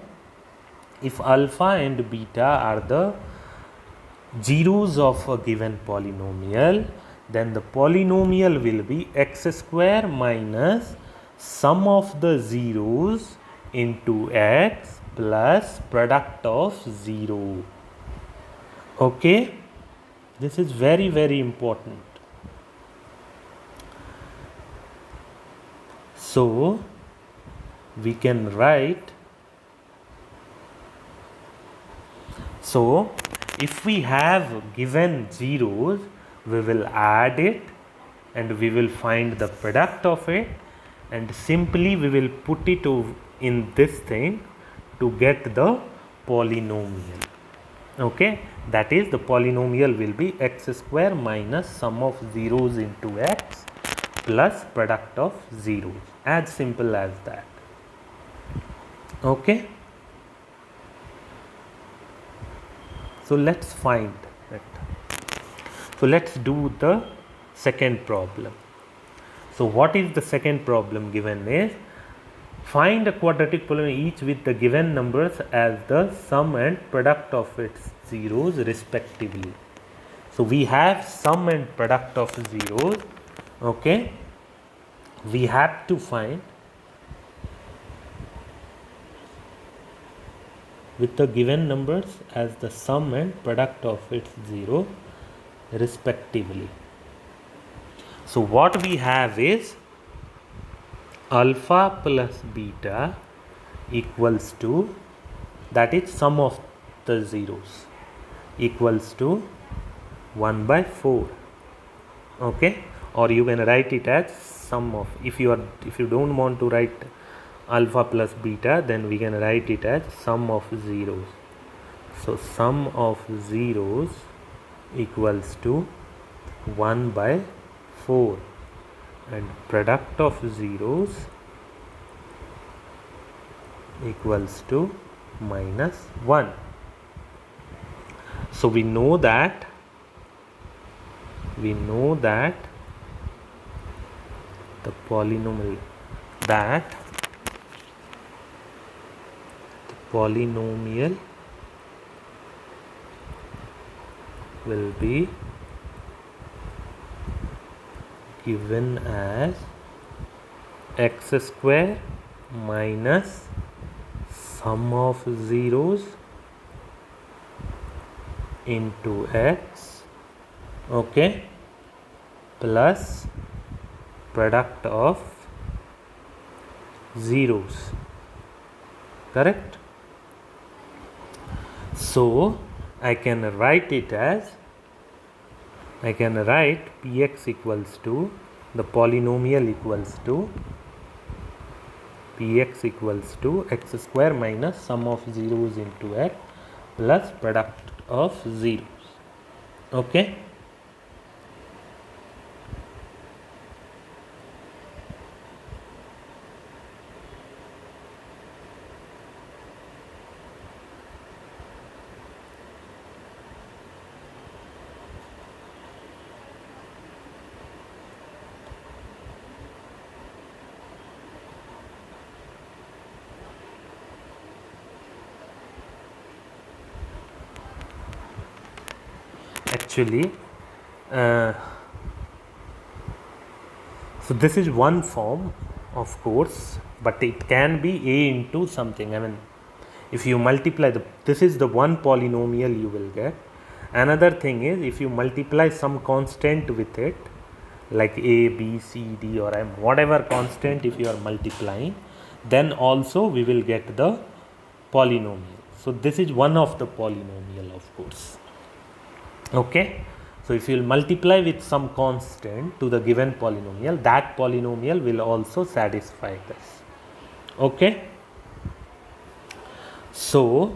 zeros of a given polynomial, then the polynomial will be x square minus sum of the zeros into x plus product of 0. Okay. This is very, very important. So we can write, so if we have given zeros, we will add it and we will find the product of it, and simply we will put it in this thing to get the polynomial. Okay, that is, the polynomial will be x square minus sum of zeros into x plus product of zeros. As simple as that. Okay. So let's find it. So let's do the second problem. So what is the second problem given is, find a quadratic polynomial each with the given numbers as the sum and product of its zeros respectively. So we have sum and product of zeros. Okay. We have to find with the given numbers as the sum and product of its 0 respectively. So what we have is alpha plus beta equals to, that is sum of the zeros, equals to 1 by 4. Okay, or you can write it as sum of, if you don't want to write alpha plus beta, then we can write it as sum of zeros. So sum of zeros equals to 1 by 4, and product of zeros equals to minus 1. So we know that the polynomial will be given as x square minus sum of zeros into x, okay, plus product of zeros, correct? So I can write px equals to, the polynomial equals to px equals to x square minus sum of zeros into x plus product of zeros, okay. Actually, so this is one form, of course, but it can be a into something. I mean, if you multiply this is the one polynomial you will get. Another thing is, if you multiply some constant with it, like a, b, c, d, or m, whatever constant, if you are multiplying, then also we will get the polynomial. So this is one of the polynomial, of course, okay. So if you will multiply with some constant to the given polynomial, that polynomial will also satisfy this, okay. So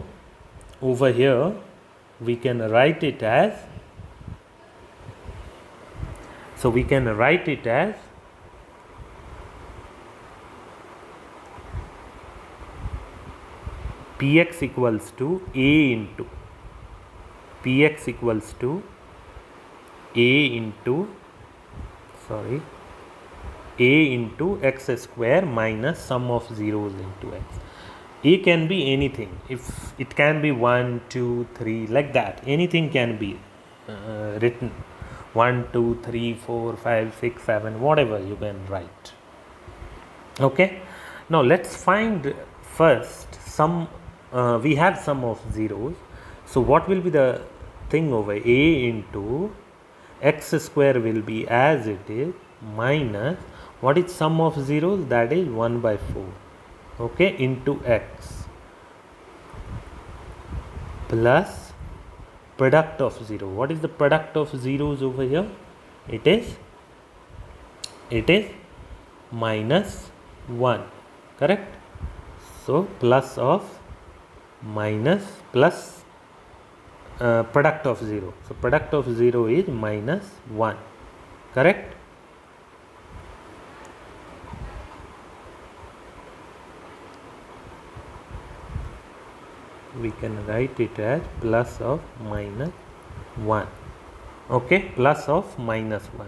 over here we can write it as, px equals to a into x square minus sum of zeros into x. A can be anything. If it can be 1, 2, 3, like that, anything can be written. 1, 2, 3, 4, 5, 6, 7, whatever you can write, okay. Now let's find first sum. We have sum of zeros. So what will be the thing over? A into x square will be as it is, minus, what is sum of zeros? That is 1 by 4, okay, into x, plus product of 0. What is the product of zeros over here? It is minus 1, correct? So plus of minus plus product of 0. So product of 0 is minus 1, correct? We can write it as plus of minus 1, okay, plus of minus 1.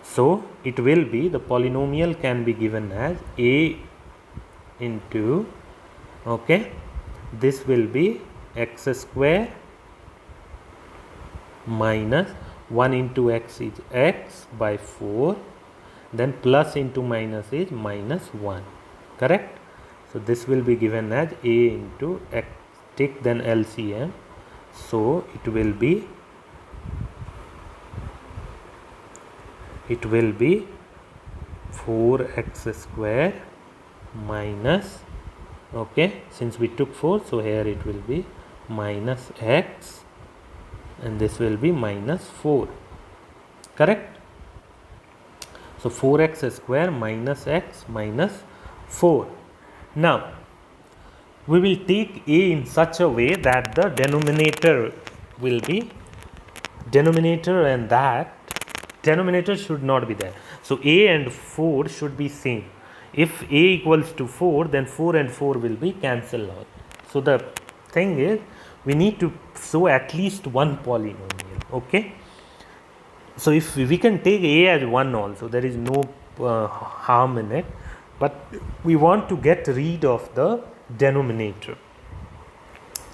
So it will be, the polynomial can be given as a into, okay, this will be x square minus 1 into x is x by 4, then plus into minus is minus 1, correct? So this will be given as a into x, take then LCM. So it will be 4x square minus, okay, since we took 4, so here it will be minus x and this will be minus 4. Correct? So 4x square minus x minus 4. Now we will take a in such a way that the denominator will be denominator, and that denominator should not be there. So a and 4 should be same. If a equals to 4, then 4 and 4 will be cancelled out. So the thing is, we need to show at least one polynomial. Okay, so if we can take a as 1 also, there is no harm in it, but we want to get rid of the denominator.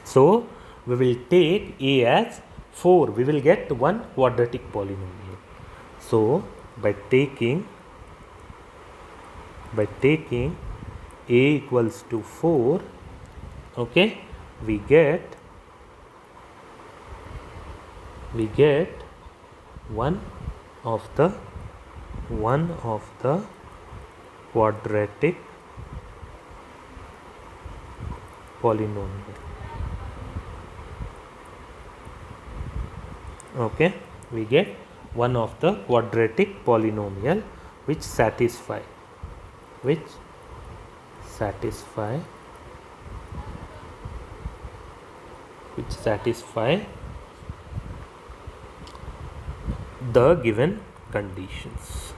So we will take a as 4, we will get one quadratic polynomial. So by taking a equals to 4, okay, we get one of the quadratic polynomial. Okay, we get one of the quadratic polynomial which satisfy the given conditions.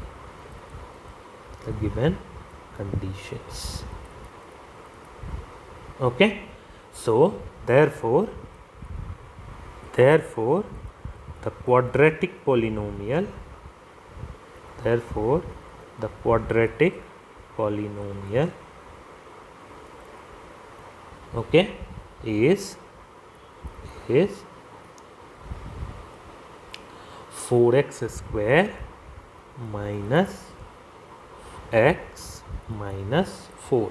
Okay, so therefore the quadratic polynomial okay is 4x square minus x minus 4.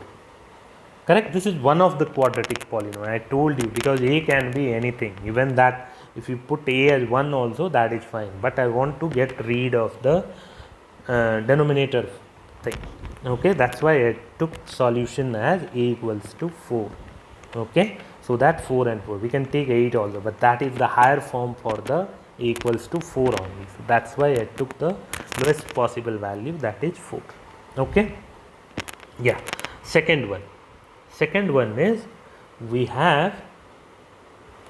Correct? This is one of the quadratic polynomial. I told you, because a can be anything, even that if you put a as 1 also, that is fine, but I want to get rid of the denominator thing. Okay, that's why I took solution as a equals to 4. Okay, so that 4 and 4, we can take 8 also, but that is the higher form for the a equals to 4 only. So that's why I took the lowest possible value, that is 4. Okay, yeah. Second one is, we have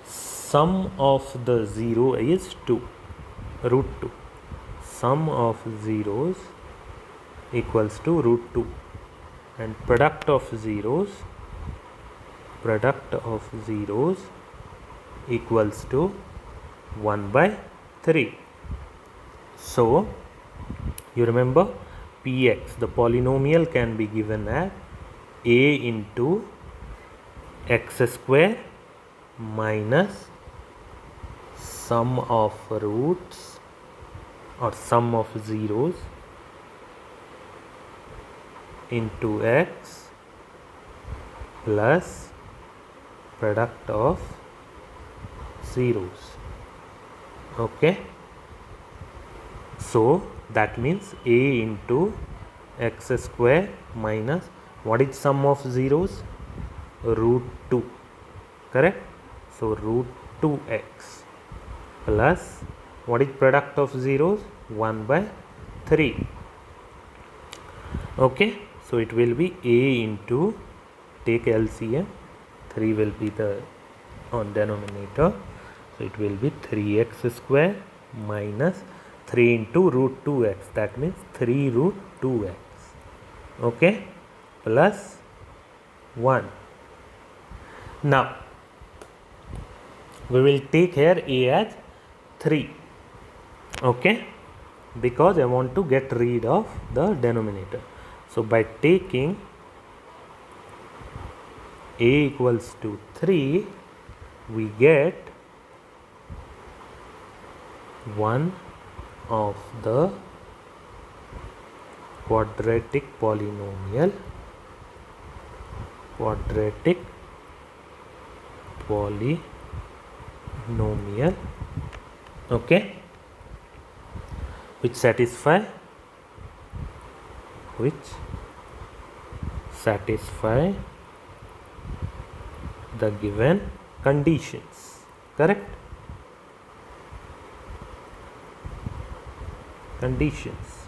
sum of the 0 is 2, root 2. Sum of zeros equals to root 2, and product of zeros equals to 1 by 3. So you remember px, the polynomial can be given as a into x square minus sum of roots or sum of zeros into x plus product of zeros. Okay, so that means a into x square minus, what is sum of zeros? Root 2. Correct? So root 2x plus, what is product of zeros? 1 by 3. Okay, so it will be a into, take LCM, 3 will be the on denominator, so it will be 3x square minus 3 into root 2x, that means 3 root 2x. Okay, plus 1. Now we will take here a as 3. Okay, because I want to get rid of the denominator. So by taking a equals to 3, we get one of the quadratic polynomial okay, which satisfy the given conditions. Correct? conditions.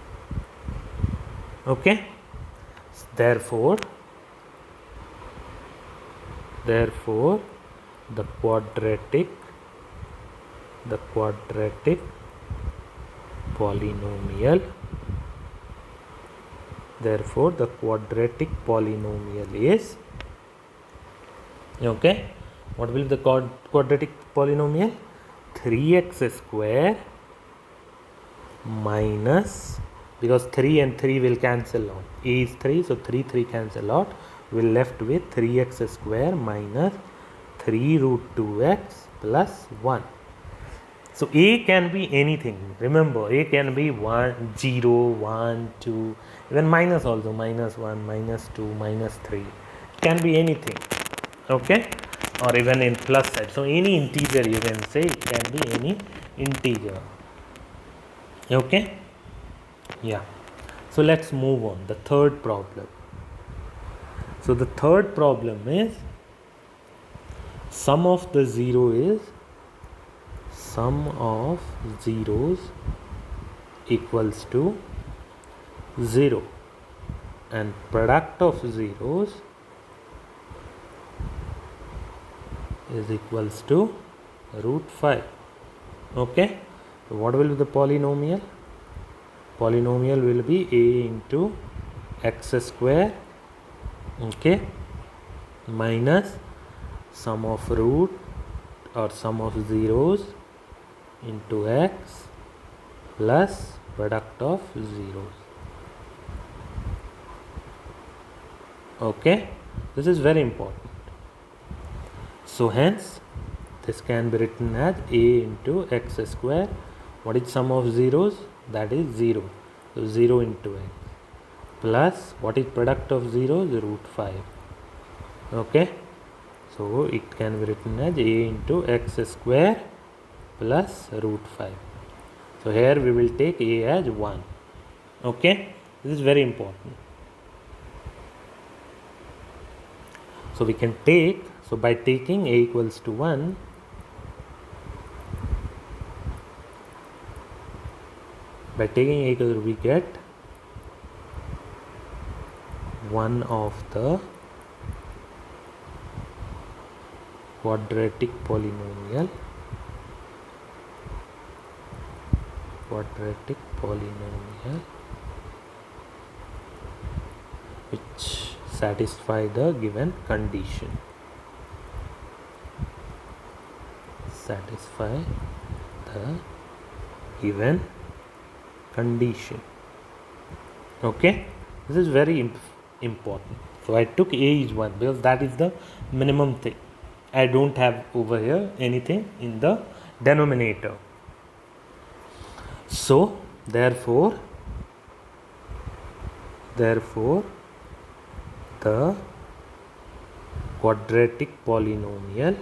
Okay, therefore the quadratic polynomial is, okay, what will be the quadratic polynomial? 3x square minus, because 3 and 3 will cancel out, a is 3, so 3 cancel out, we will left with 3x square minus 3 root 2x plus 1. So a can be anything. Remember, a can be 1, 0, 1, 2, even minus also, minus 1, minus 2, minus 3. It can be anything, okay, or even in plus side. So any integer you can say, it can be any integer, okay. Yeah, so let's move on. The third problem. So the third problem is sum of the zeros equals to 0 and product of zeros is equals to root 5. Okay, so what will be the polynomial? Polynomial will be a into x square, okay, minus sum of root or sum of zeros into x plus product of zeros. Okay, this is very important. So hence this can be written as a into x square. What is sum of zeros? That is 0. So 0 into x plus what is product of zeros? Root 5. Okay, so it can be written as a into x square plus root 5. So here we will take a as 1. Okay, this is very important. So we can take, so by taking a equals to 1, by taking a equals to, we get one of the quadratic polynomial which satisfy the given condition. Okay, this is very important. So I took a is 1 because that is the minimum thing. I don't have over here anything in the denominator. So therefore the quadratic polynomial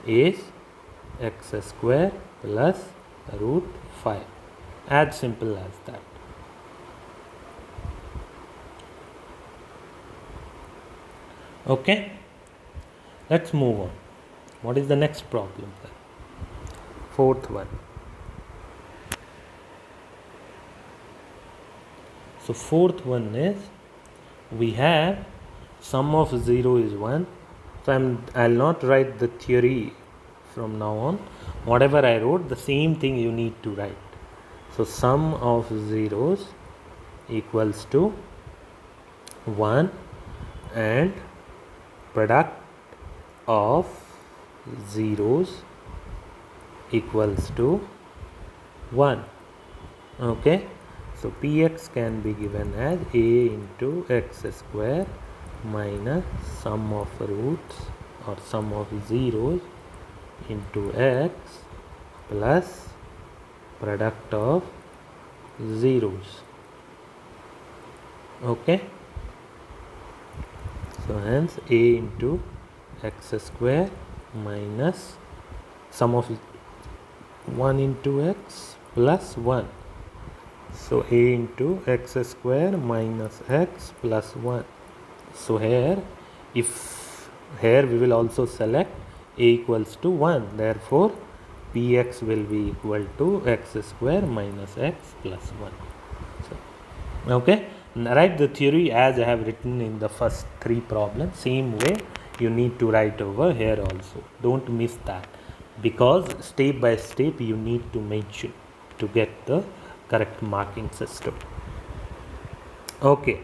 is x square plus root 5. As simple as that. Okay, let's move on. What is the next problem then? Fourth one. So fourth one is, we have sum of 0 is 1. So I'll not write the theory from now on. Whatever I wrote, the same thing you need to write. So sum of zeros equals to 1 and product of zeros equals to 1. Okay, so px can be given as a into x square minus sum of roots or sum of zeros into x plus product of zeros. Okay, so hence a into x square minus sum of 1 into x plus 1. So a into x square minus x plus 1. So here if here we will also select a equals to 1, therefore px will be equal to x square minus x plus 1. So, okay, write the theory as I have written in the first 3 problems. Same way you need to write over here also. Don't miss that, because step by step you need to mention to get the correct marking system. Okay,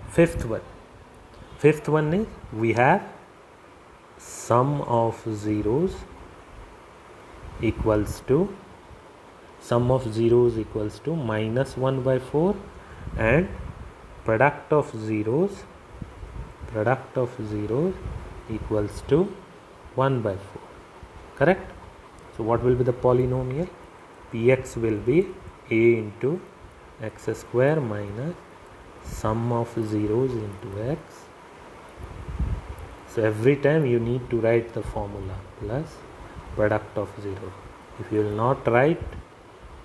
fifth one is we have sum of zeros equals to minus 1 by 4 and product of zeros equals to 1 by 4. Correct? So what will be the polynomial? Px will be a into x square minus sum of zeros into x. So every time you need to write the formula plus product of 0. If you will not write,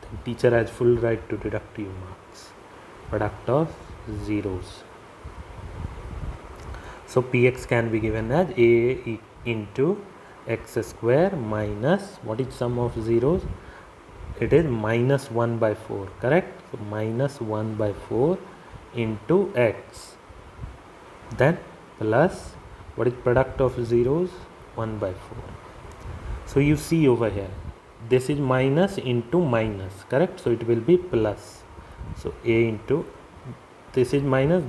then teacher has full right to deduct you marks. Product of zeros. So px can be given as a into x square minus, what is sum of zeros? It is minus 1 by 4, correct? So minus 1 by 4 into x, then plus, what is product of zeros? 1 by 4. So you see over here, this is minus into minus, correct? So it will be plus. So a into, this is minus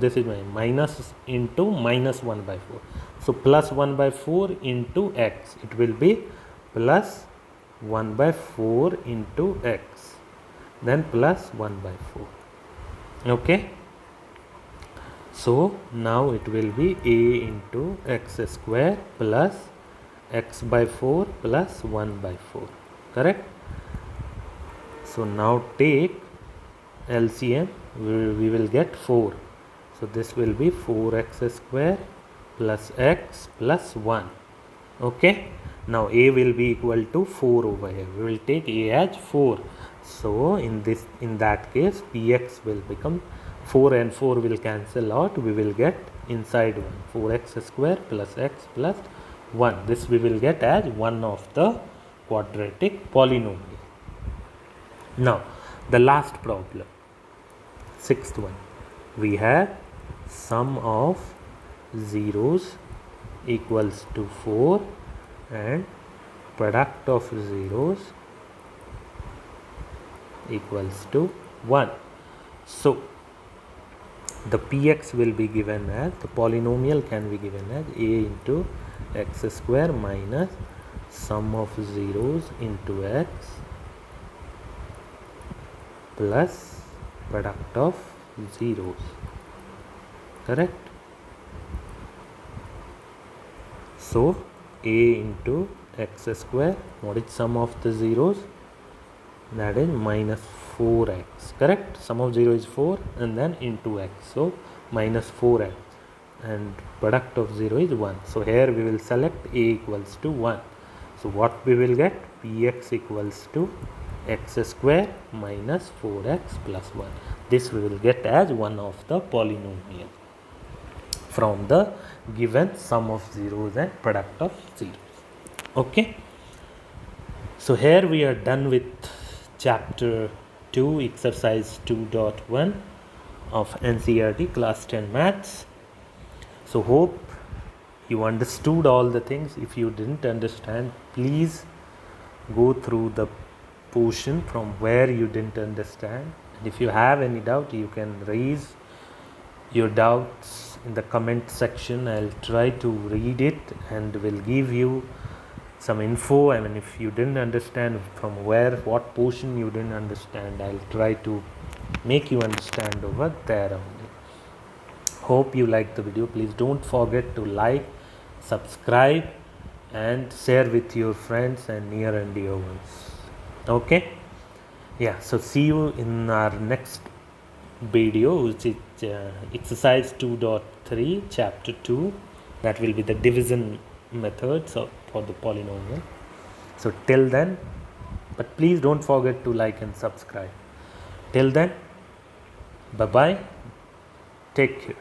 into minus 1 by 4. So plus 1 by 4 into x, it will be plus 1 by 4 into x, then plus 1 by 4. Okay. So now it will be a into x square plus x by 4 plus 1 by 4, correct? So now take LCM, we will get 4. So this will be 4x square plus x plus 1. Okay. Now a will be equal to 4 over here. We will take a as 4. So in that case px will become 4 and 4 will cancel out. We will get inside 1, 4x square plus x plus 1. This we will get as one of the quadratic polynomial. Now the last problem, sixth one, we have sum of zeros equals to 4 and product of zeros equals to 1. So the px will be given as, the polynomial can be given as a into x square minus sum of zeros into x plus product of zeros, correct? So a into x square, what is sum of the zeros? That is minus 4x, correct? Sum of 0 is 4 and then into x, so minus 4x, and product of 0 is 1. So here we will select a equals to 1. So what we will get? Px equals to x square minus 4x plus 1. This we will get as one of the polynomial from the given sum of zeros and product of zeros. Okay. So here we are done with chapter 2, exercise 2.1 of NCERT class 10 maths. So hope you understood all the things. If you didn't understand, please go through the portion from where you didn't understand. And if you have any doubt, you can raise your doubts in the comment section. I'll try to read it and will give you some info. I mean, if you didn't understand from where, what portion you didn't understand, I'll try to make you understand over there only. Hope you liked the video. Please don't forget to like, subscribe and share with your friends and near and dear ones. Okay. Yeah, so see you in our next video, which is exercise 2.3 chapter 2. That will be the division methods for the polynomial. So till then, but please don't forget to like and subscribe. Till then, bye bye, take care.